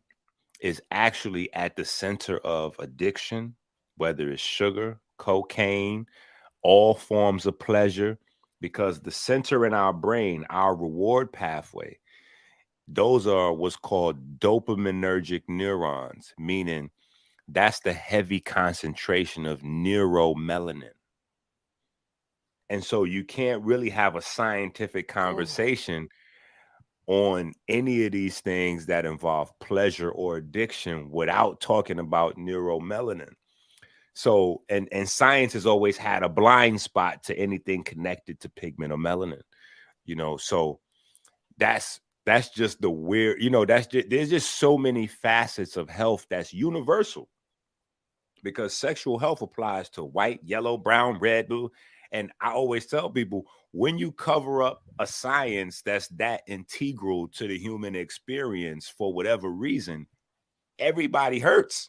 is actually at the center of addiction, whether it's sugar, cocaine, all forms of pleasure, because the center in our brain, our reward pathway, those are what's called dopaminergic neurons, meaning that's the heavy concentration of neuromelanin. And so you can't really have a scientific Oh. conversation on any of these things that involve pleasure or addiction without talking about neuromelanin. So, and science has always had a blind spot to anything connected to pigment or melanin, so that's just the weird, that's just, there's just so many facets of health that's universal, because sexual health applies to white, yellow, brown, red, blue. And I always tell people, when you cover up a science that's that integral to the human experience for whatever reason, everybody hurts.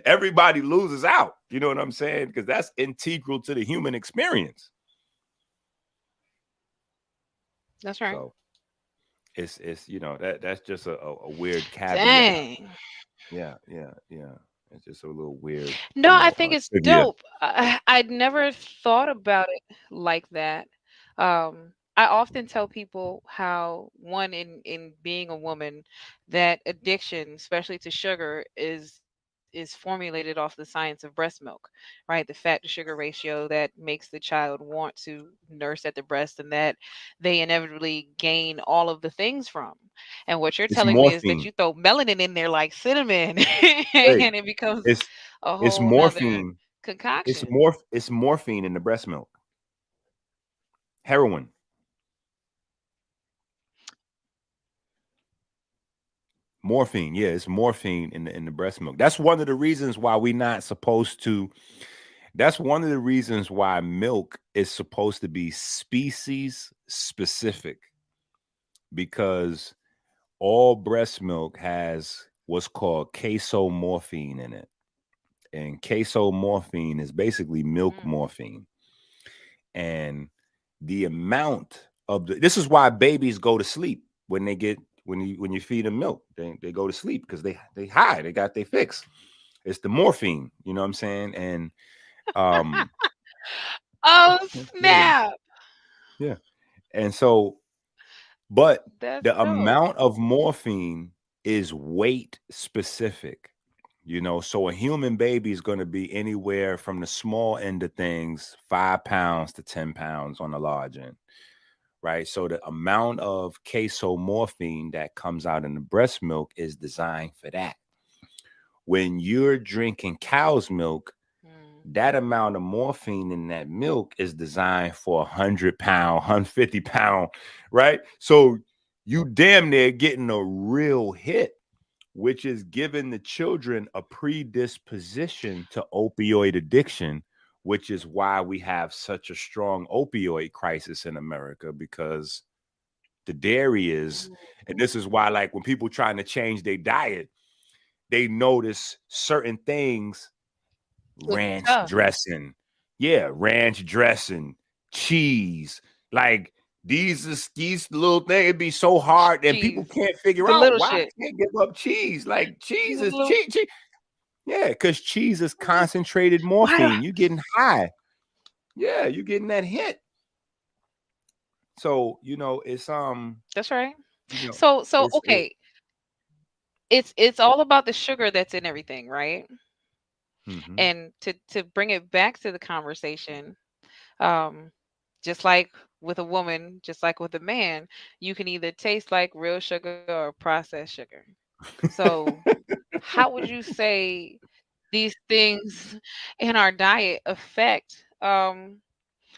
Everybody loses out. You know what I'm saying? Because that's integral to the human experience. That's right. So it's that's just a weird caveat. Dang. Yeah. It's just a little weird, No, I think it's trivia. dope. I'd never thought about it like that. I often tell people how, one, in being a woman, that addiction, especially to sugar, is formulated off the science of breast milk, right? The fat to sugar ratio that makes the child want to nurse at the breast, and that they inevitably gain all of the things from. And what you're It's telling me is that morphine. you throw melanin in there like cinnamon, Hey, and it becomes it's a it's whole nother morphine. concoction. It's morphine in the breast milk. Heroin. Morphine. Yeah, it's morphine in the breast milk. That's one of the reasons why we not supposed to. That's one of the reasons why milk is supposed to be species specific, because all breast milk has what's called casomorphine in it. And casomorphine is basically milk Mm. morphine. And the amount of this is why babies go to sleep when they get when you feed them milk. They go to sleep because they high, they got their fix. It's the morphine, you know what I'm saying? And um Oh yeah, snap! yeah. And so, but That's the dope. amount of morphine is weight specific. So a human baby is going to be anywhere from the small end of things, 5 pounds to 10 pounds on the large end, right? So the amount of casomorphine that comes out in the breast milk is designed for that. When you're drinking cow's milk, that Mhm. amount of morphine in that milk is designed for 100 pound, 150 pound, right? So you damn near getting a real hit, which is giving the children a predisposition to opioid addiction, which is why we have such a strong opioid crisis in America, because the dairy is. Mhm. And this is why, like, when people trying to change their diet, they notice certain things, It's ranch tough. dressing. Yeah, ranch dressing, cheese. Like these little things, it'd be so hard and people Cheese. can't figure The out little why shit. I can't give up cheese. Like cheese The is little cheese. Yeah, because cheese is why concentrated do morphine. You're getting high. Yeah, you're getting that hit. So, it's That's right. you know, So it's it okay, it's all about the sugar that's in everything, right? hmm And to bring it back to the conversation, um, just like with a woman, just like with a man, you can either taste like real sugar or processed sugar. So, how would you say these things in our diet affect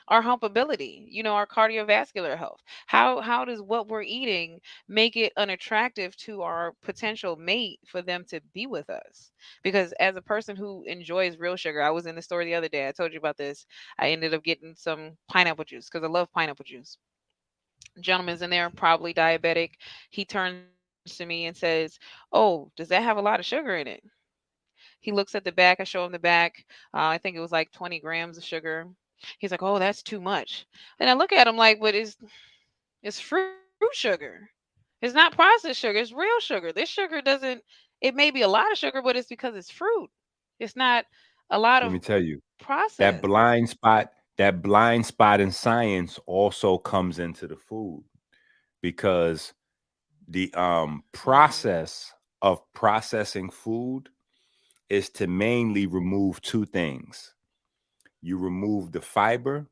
our humpability, our cardiovascular health? How does what we're eating make it unattractive to our potential mate for them to be with us? Because as a person who enjoys real sugar, I was in the store the other day. I told you about this. I ended up getting some pineapple juice because I love pineapple juice. Gentleman's in there, probably diabetic. He turns to me and says, "Oh, does that have a lot of sugar in it?" He looks at the back. I show him the back. I think it was like 20 grams of sugar. He's like, "Oh, that's too much." And I look at him like, "But it's fruit sugar. It's not processed sugar. It's real sugar. This sugar doesn't. It may be a lot of sugar, but it's because it's fruit. It's not a lot let of me tell you, that process." blind spot, that blind spot in science also comes into the food because the Mm, process of processing food is to mainly remove two things. You remove the fiber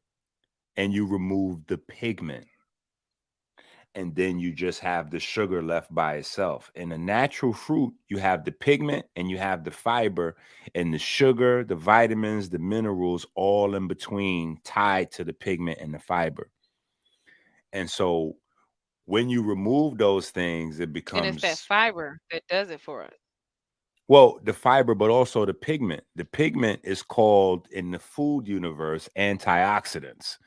and you remove the pigment. And then you just have the sugar left by itself. In a natural fruit, you have the pigment and you have the fiber, and the sugar, the vitamins, the minerals, all in between, tied to the pigment and the fiber. And so when you remove those things, it and it's that becomes, fiber that does it for us. well, the fiber, but also the pigment. The pigment is called in the food universe antioxidants,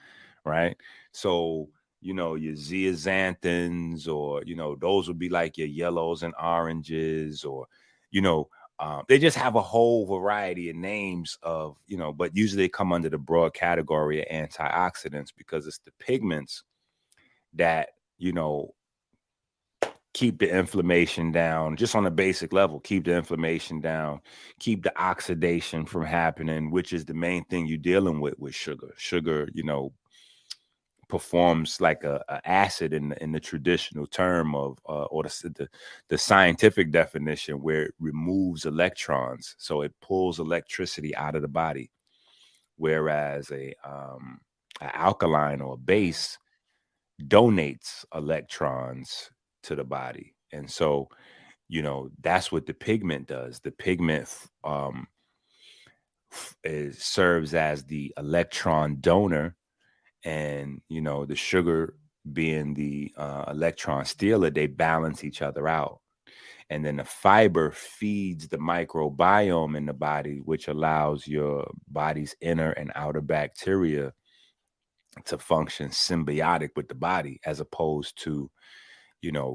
right? So, your zeaxanthins, or, those would be like your yellows and oranges, or, you know, they just have a whole variety of names of, but usually they come under the broad category of antioxidants because it's the pigments that, you know, keep the inflammation down just on a basic level, keep the inflammation down, keep the oxidation from happening, which is the main thing you're dealing with sugar, performs like a acid in the traditional term of or the scientific definition, where it removes electrons, so it pulls electricity out of the body, whereas a alkaline or a Mm, base donates electrons to the body. And so, that's what the pigment does. The pigment serves as the electron donor, and the sugar being the electron stealer. They balance each other out. And then the fiber feeds the microbiome in the body, which allows your body's inner and outer bacteria to function symbiotic with the body, as opposed to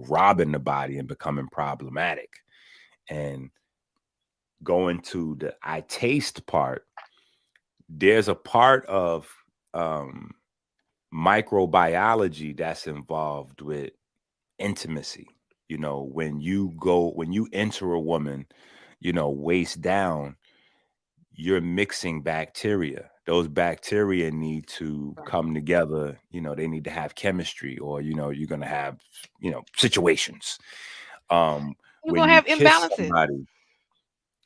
robbing the body and becoming problematic. And going to the I taste part, there's a part of um, microbiology that's involved with intimacy. When you enter a woman, waist down, you're mixing bacteria. Those bacteria need to right. come together. They need to have chemistry, or you're going to have situations. You're When gonna you have kiss imbalances. somebody,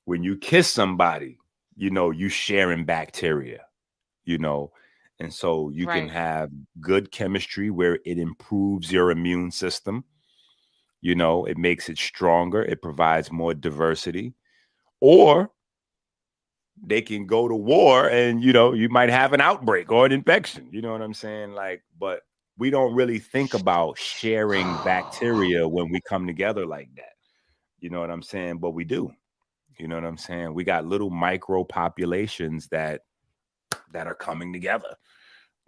when you kiss somebody, you sharing bacteria, you know, and so you can Right. have good chemistry where it improves your immune system. It makes it stronger. It provides more diversity. Or they can go to war, and you might have an outbreak or an infection. You know what I'm saying? Like, but we don't really think about sharing bacteria when we come together like that. You know what I'm saying? But we do. You know what I'm saying? We got little micro populations that are coming together.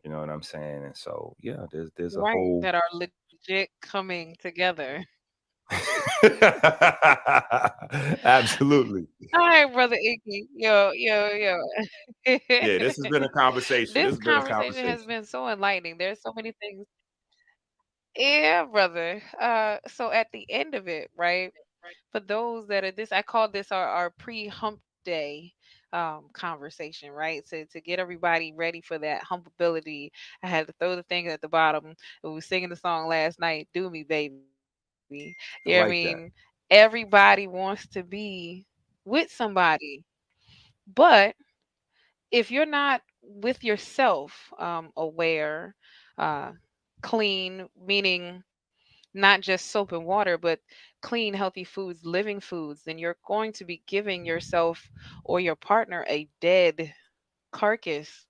You know what I'm saying? And so, yeah, there's a Right. whole That are legit. legit coming together. Absolutely. All right, brother Icky. Yo, yo, yo. Yeah, this has been a conversation. This This has been a conversation has conversation. been so enlightening. There's so many things. Yeah, brother. So at the end of it, right? For those that are this, I call this our pre-hump day conversation, right? To get everybody ready for that humpability. I had to throw the thing at the bottom. We were singing the song last night, Do Me Baby. You know what I mean? I like that. Everybody wants to be with somebody, but if you're not with yourself aware, uh, clean, meaning not just soap and water, but clean, healthy foods, living foods, then you're going to be giving yourself or your partner a dead carcass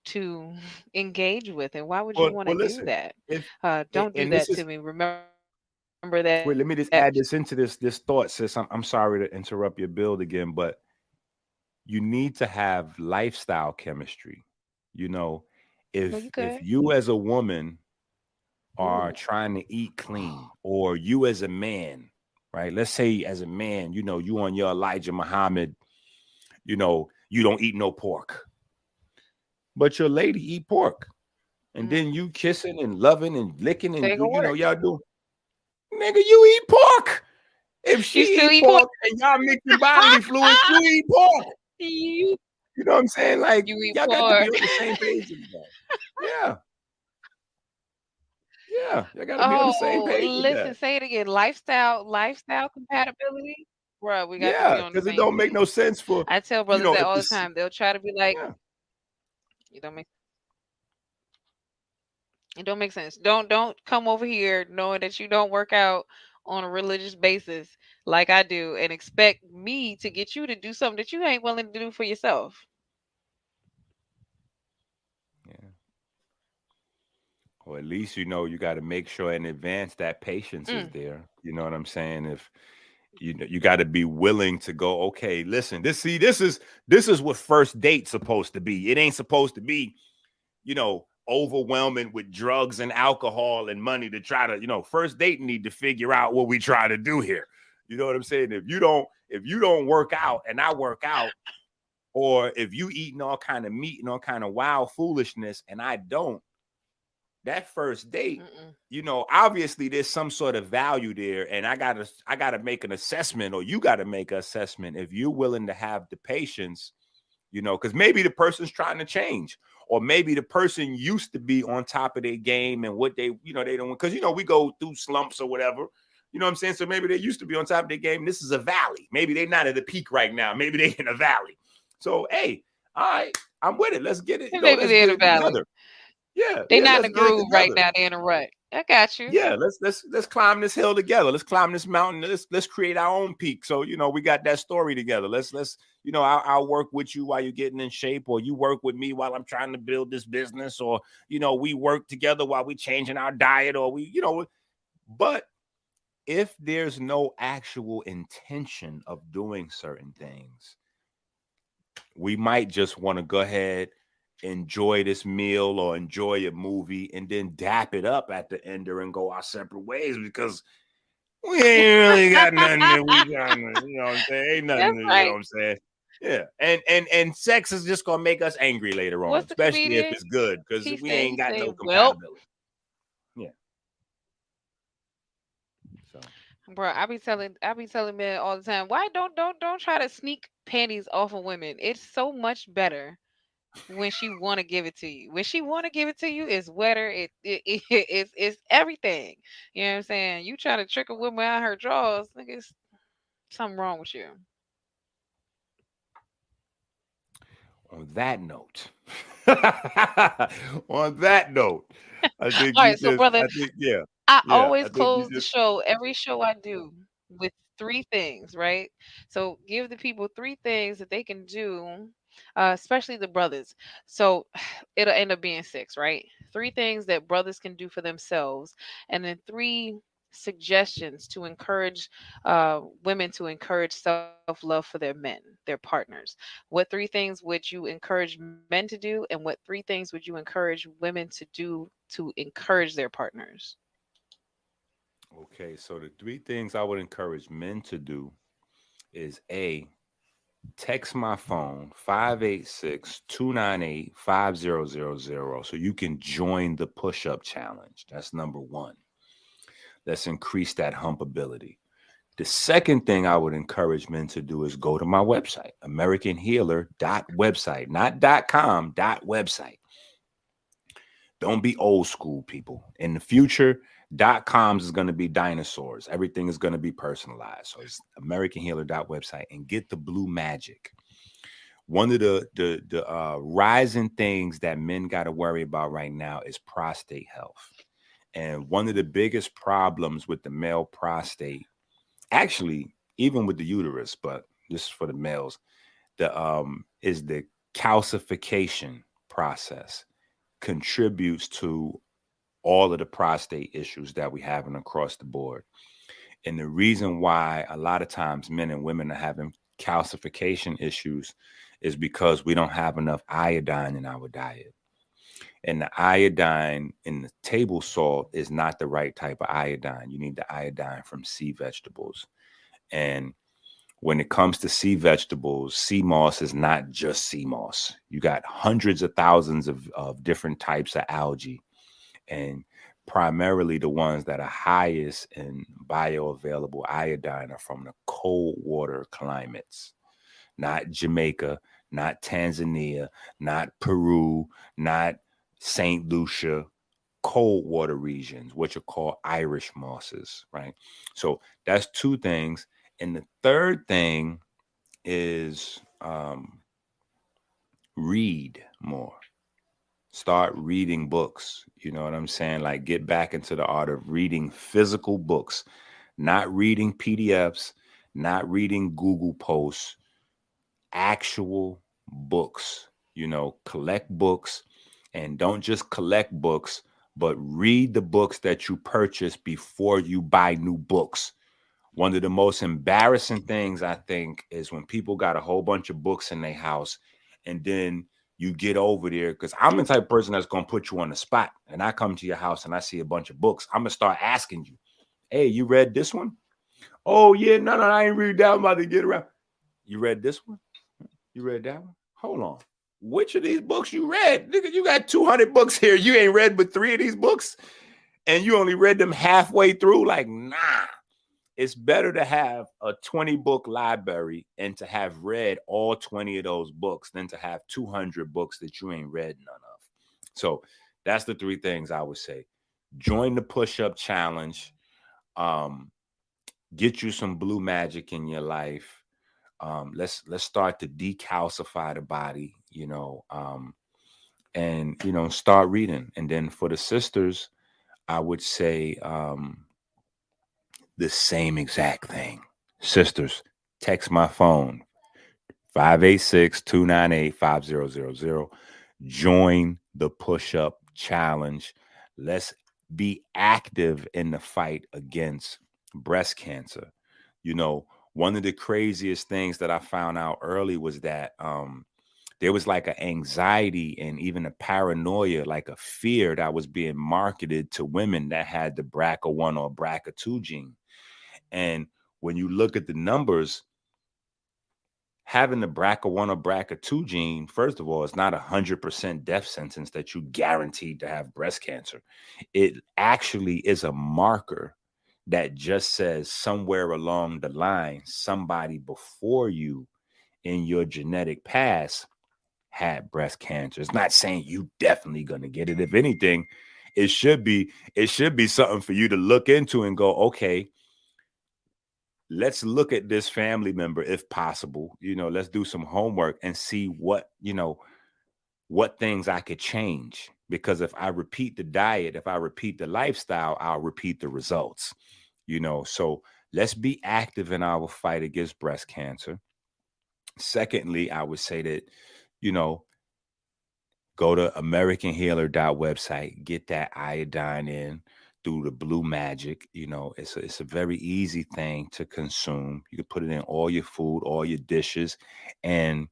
to engage with. And why would you want to Well, do listen. that? If Don't do and this that to is me. Remember that. wait, let me just add this into this thought, sis. I'm sorry to interrupt your build again, but you need to have lifestyle chemistry. You know, No, you if could. you as a woman are Ooh. trying to eat clean, or you as a man, right? Let's say as a man, you on your Elijah Muhammad, you don't eat no pork, but your lady eat pork, and Mm. then you kissing and loving and licking, They and go work. y'all do, nigga, you eat pork. If You she still eat eat pork? pork and y'all mixing bodily fluids, you eat pork. you You know what I'm saying? Like, you eat y'all got to be pork. on the same page with that. Yeah, yeah, y'all got to be on the same Oh, page with listen, that. say it again. Lifestyle compatibility. Bruh, we got to be Yeah, on the because it same don't make no page. sense for, I tell brothers that if all the this, time. They'll try to be like, yeah. it don't make it don't make sense. Don't come over here knowing that you don't work out on a religious basis like I do and expect me to get you to do something that you ain't willing to do for yourself. Yeah. Or at least you got to make sure in advance that patience is Mm. there. You know what I'm saying? If you got to be willing to go, okay, listen, this is what first date's supposed to be. It ain't supposed to be, overwhelming with drugs and alcohol and money to try to, first date need to figure out what we try to do here. You know what I'm saying? If you don't work out and I work out, or if you eating all kind of meat and all kind of wild foolishness and I don't, that first date, Mm-mm. obviously there's some sort of value there, and I gotta make an assessment, or you gotta make an assessment if you're willing to have the patience, because maybe the person's trying to change, or maybe the person used to be on top of their game and what they don't, because we go through slumps or whatever. You know what I'm saying? So maybe they used to be on top of their game. This is a valley. Maybe they're not at the peak right now. Maybe they're in a valley. So hey, all right, I'm with it. Let's get it. Maybe Let's they're in get a it valley. together. Yeah, They yeah. not in Let's the get it groove right together. now. They in a rut. I got you. Yeah, let's climb this hill together. Let's climb this mountain. Let's create our own peak. So we got that story together. Let's I'll work with you while you're getting in shape, or you work with me while I'm trying to build this business, or we work together while we changing our diet, or But if there's no actual intention of doing certain things, we might just want to go ahead, enjoy this meal or enjoy a movie, and then dap it up at the end and go our separate ways, because we ain't really got nothing that we got. What I'm saying? Ain't nothing. That's You know right. what I'm saying? Yeah, and sex is just gonna make us angry later on, What's the especially if comedian? it's good, because we ain't got He no well, compatibility. Yeah. So bro, I be telling men all the time, why don't try to sneak panties off of women. It's so much better when she want to give it to you. When she want to give it to you, it's wetter. It's everything. You know what I'm saying? You try to trick a woman out her drawers, nigga, it's something wrong with you. on that note, on that note, I think All you right, so just, brother, I think, yeah, I yeah, I always think you close the just, show, every show I do, with three things, right? So give the people three things that they can do, especially the brothers. So it'll end up being six, right? Three things that brothers can do for themselves, and then three suggestions to encourage women to encourage self love for their men, their partners. What three things would you encourage men to do, and what three things would you encourage women to do to encourage their partners? Okay, so the three things I would encourage men to do is A, text my phone 586-298-5000 so you can join the push-up challenge. That's number one. Let's increase that humpability. The second thing I would encourage men to do is go to my website, AmericanHealer.website, not .com, .website. Don't be old school, people. In the future, .coms is going to be dinosaurs. Everything is going to be personalized. So it's AmericanHealer.website and get the blue magic. One of the rising things that men got to worry about right now is prostate health. And one of the biggest problems with the male prostate, actually, even with the uterus, but this is for the males, the is the calcification process contributes to all of the prostate issues that we having across the board. And the reason why a lot of times men and women are having calcification issues is because we don't have enough iodine in our diet. And the iodine in the table salt is not the right type of iodine. You need the iodine from sea vegetables. And when it comes to sea vegetables, sea moss is not just sea moss. You got hundreds of thousands of different types of algae, and primarily the ones that are highest in bioavailable iodine are from the cold water climates, not Jamaica, not Tanzania, not Peru, not St. Lucia, cold water regions, which are called Irish mosses, right? So that's two things. And the third thing is read more. Start reading books. You know what I'm saying? Like get back into the art of reading physical books, not reading PDFs, not reading Google posts, actual books. You know, collect books and don't just collect books, but read the books that you purchase before you buy new books. One of the most embarrassing things I think is when people got a whole bunch of books in their house and then you get over there because I'm the type of person that's gonna put you on the spot. And I come to your house and I see a bunch of books. I'm gonna start asking you, hey, you read this one? Oh yeah, no, I ain't read that. I'm about to get around. You read this one? You read that one? Hold on. Which of these books you read? Nigga, you got 200 books here. You ain't read but 3 of these books and you only read them halfway through? Like, nah. It's better to have a 20 book library and to have read all 20 of those books than to have 200 books that you ain't read none of. So that's the three things I would say. Join the push-up challenge. Um, get you some blue magic in your life. Let's start to decalcify the body, and start reading. And then for the sisters, I would say the same exact thing. Sisters, text my phone 586-298-5000. Join the push up challenge. Let's be active in the fight against breast cancer. You know, one of the craziest things that I found out early was that there was like an anxiety and even a paranoia, like a fear that was being marketed to women that had the BRCA1 or BRCA2 gene. And when you look at the numbers, having the BRCA1 or BRCA2 gene, first of all, it's not 100% death sentence that you guaranteed to have breast cancer. It actually is a marker that just says somewhere along the line, somebody before you in your genetic past had breast cancer. It's not saying you definitely gonna get it. If anything, it should be something for you to look into and go, okay, let's look at this family member if possible. Let's do some homework and see what things I could change, because if I repeat the diet, if I repeat the lifestyle, I'll repeat the results. So let's be active in our fight against breast cancer. Secondly, I would say that you know go to AmericanHealer.website, get that iodine in through the blue magic. It's a very easy thing to consume. You can put it in all your food, all your dishes, and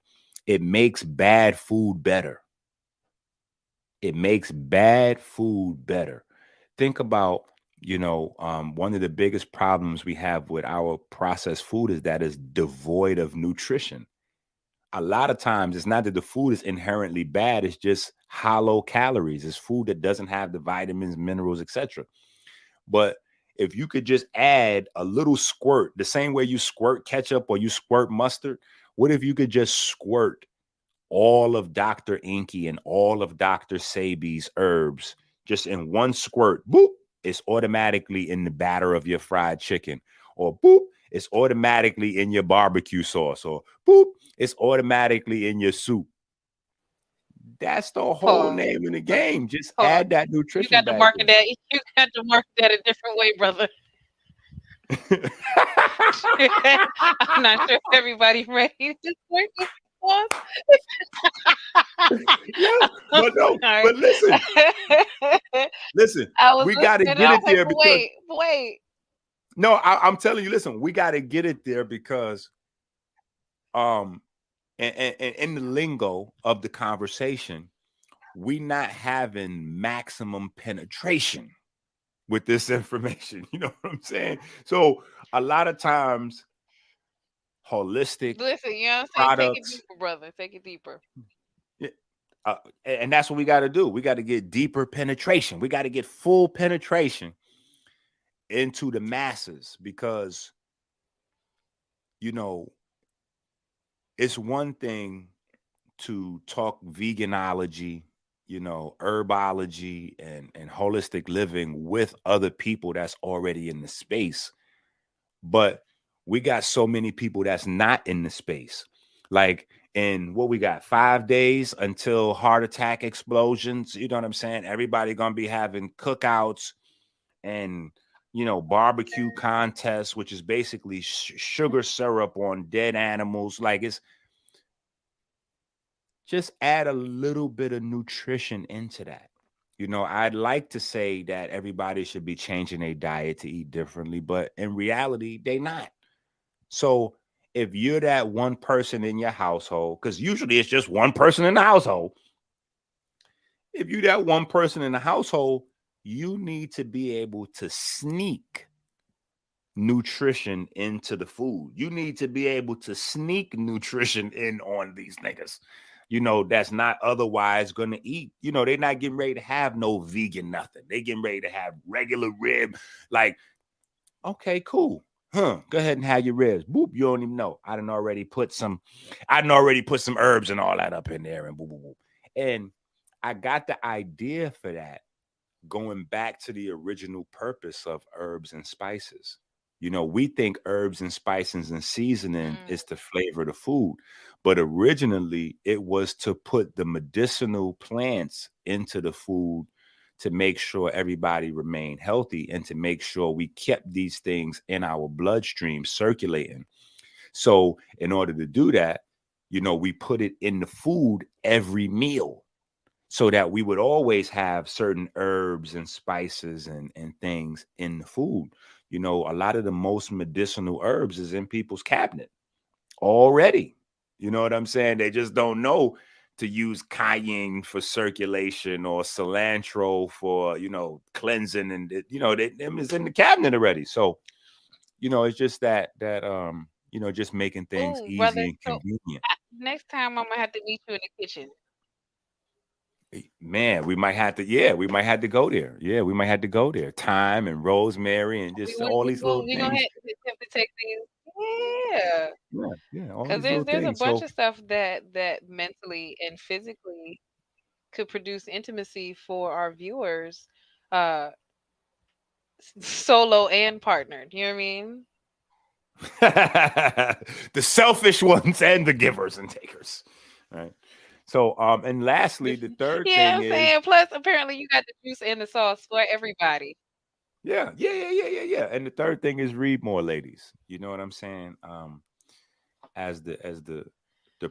it makes bad food better. It makes bad food better. Think about one of the biggest problems we have with our processed food is that it's devoid of nutrition. A lot of times it's not that the food is inherently bad, it's just hollow calories. It's food that doesn't have the vitamins, minerals, etc. But if you could just add a little squirt, the same way you squirt ketchup or you squirt mustard, what if you could just squirt all of Dr. Enqi and all of Dr. Sabi's herbs just in one squirt? Boop, it's automatically in the batter of your fried chicken. Or boop, it's automatically in your barbecue sauce. Or boop, it's automatically in your soup. That's the whole Pause. name of the game. Just Pause. add that You nutrition got to back market that. You got to market that a different way, brother. there. I'm not sure if everybody ready to work this. Pause. Yeah, I'm but no, sorry. but listen, listen, I was we got to listening and get I it was like, there but because wait, wait. no, I'm telling you, listen, we got to get it there because um, and in the lingo of the conversation, we not having maximum penetration with this information. You know what I'm saying? So a lot of times, holistic Listen, you know what I'm saying? Take it products, deeper, brother. Take it deeper. yeah, and that's what we got to do. We got to get deeper penetration. We got to get full penetration into the masses because you know it's one thing to talk veganology, herbology and holistic living with other people that's already in the space. But we got so many people that's not in the space. Like in what we got 5 days until heart attack explosions, you know what I'm saying? Everybody gonna be having cookouts and barbecue contests, which is basically sugar syrup on dead animals. Like it's just add a little bit of nutrition into that. I'd like to say that everybody should be changing their diet to eat differently, but in reality, they not. So if you're that one person in your household, because usually it's just one person in the household, if you're that one person in the household, you need to be able to sneak nutrition into the food. You need to be able to sneak nutrition in on these niggas. That's not otherwise gonna eat. They're not getting ready to have no vegan nothing. They getting ready to have regular rib. Like, okay, cool. Huh. Go ahead and have your ribs. Boop. You don't even know. I done already put some herbs and all that up in there and boop, boop, boop. And I got the idea for that going back to the original purpose of herbs and spices. We think herbs and spices and seasoning Mm. is to flavor the food, but originally it was to put the medicinal plants into the food to make sure everybody remained healthy and to make sure we kept these things in our bloodstream circulating. So, in order to do that, we put it in the food every meal so that we would always have certain herbs and spices and things in the food. A lot of the most medicinal herbs is in people's cabinet already. You know what I'm saying? They just don't know to use cayenne for circulation or cilantro for, cleansing and them is in the cabinet already. So, it's just just making things Oh, brother. easy and So convenient. next time I'm gonna have to meet you in the kitchen. Man, we might have to go there. Yeah, we might have to go there. Thyme and rosemary and just all these little We gonna things. have to attempt to take things. Yeah, Yeah, yeah, all because these little there's a things. bunch So of stuff that mentally and physically could produce intimacy for our viewers, uh, solo and partnered. You know what I mean? the selfish ones and the givers and takers. Right. So and lastly, the third Yeah, thing I'm is saying. Plus, apparently, you got the juice and the sauce for everybody. yeah. And the third thing is read more, ladies. You know what I'm saying? As the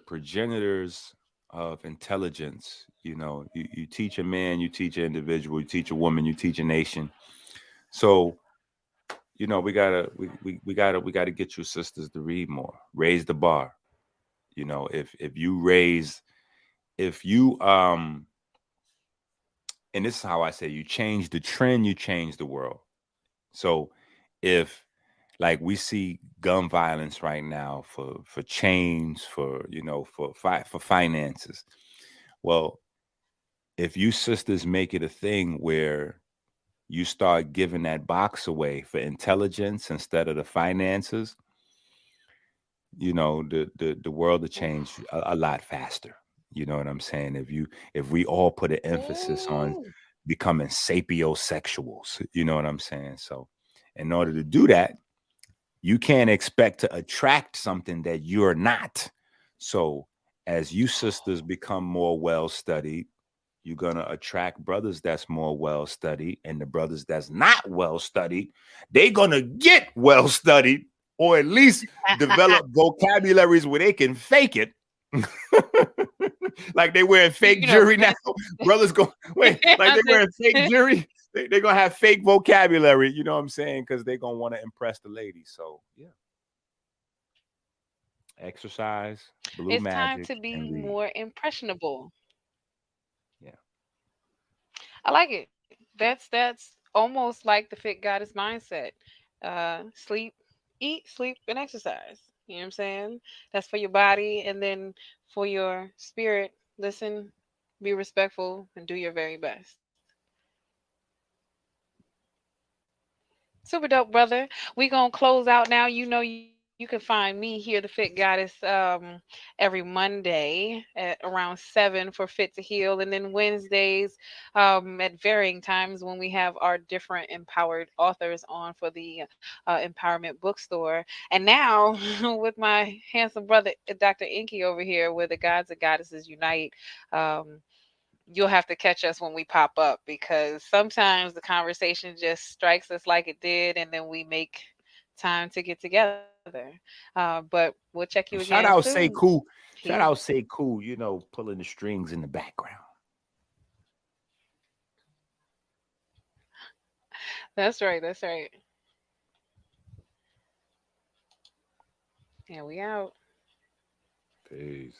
progenitors of intelligence, you teach a man, you teach an individual, you teach a woman, you teach a nation. So we gotta get you sisters to read more, raise the bar. If you and this is how I say, you change the trend, you change the world. So if like we see gun violence right now for chains, for for finances. Well, if you sisters make it a thing where you start giving that box away for intelligence instead of the finances, the world will change Oof. a lot faster. You know what I'm saying? If we all put an emphasis on Ooh. becoming sapiosexuals, you know what I'm saying? So in order to do that, you can't expect to attract something that you're not. So as you sisters become more well studied, you're gonna attract brothers that's more well studied, and the brothers that's not well studied, they gonna get well studied, or at least develop vocabularies where they can fake it. Like they wearing fake jewelry now. This Brothers go wait, like they wearing fake this jewelry. They gonna have fake vocabulary, you know what I'm saying? Because they gonna want to impress the ladies. So yeah, exercise, blue it's time magic, to and be read. more impressionable. Yeah. I like it. That's almost like the fit goddess mindset. Sleep, eat, sleep, and exercise. You know what I'm saying? That's for your body, and then for your spirit. Listen, be respectful, and do your very best. Super dope, brother. We gonna close out now. You know you can find me here, the Fit Goddess, every Monday at around 7 for Fit to Heal, and then Wednesdays at varying times when we have our different empowered authors on for the Empowerment Bookstore. And now with my handsome brother, Dr. Enqi over here, where the gods and goddesses unite. Um, you'll have to catch us when we pop up because sometimes the conversation just strikes us like it did, and then we make time to get together. But we'll check you again Shout soon out Say Cool. here. Shout out Say Cool, pulling the strings in the background. That's right. That's right. Yeah, we out. Peace.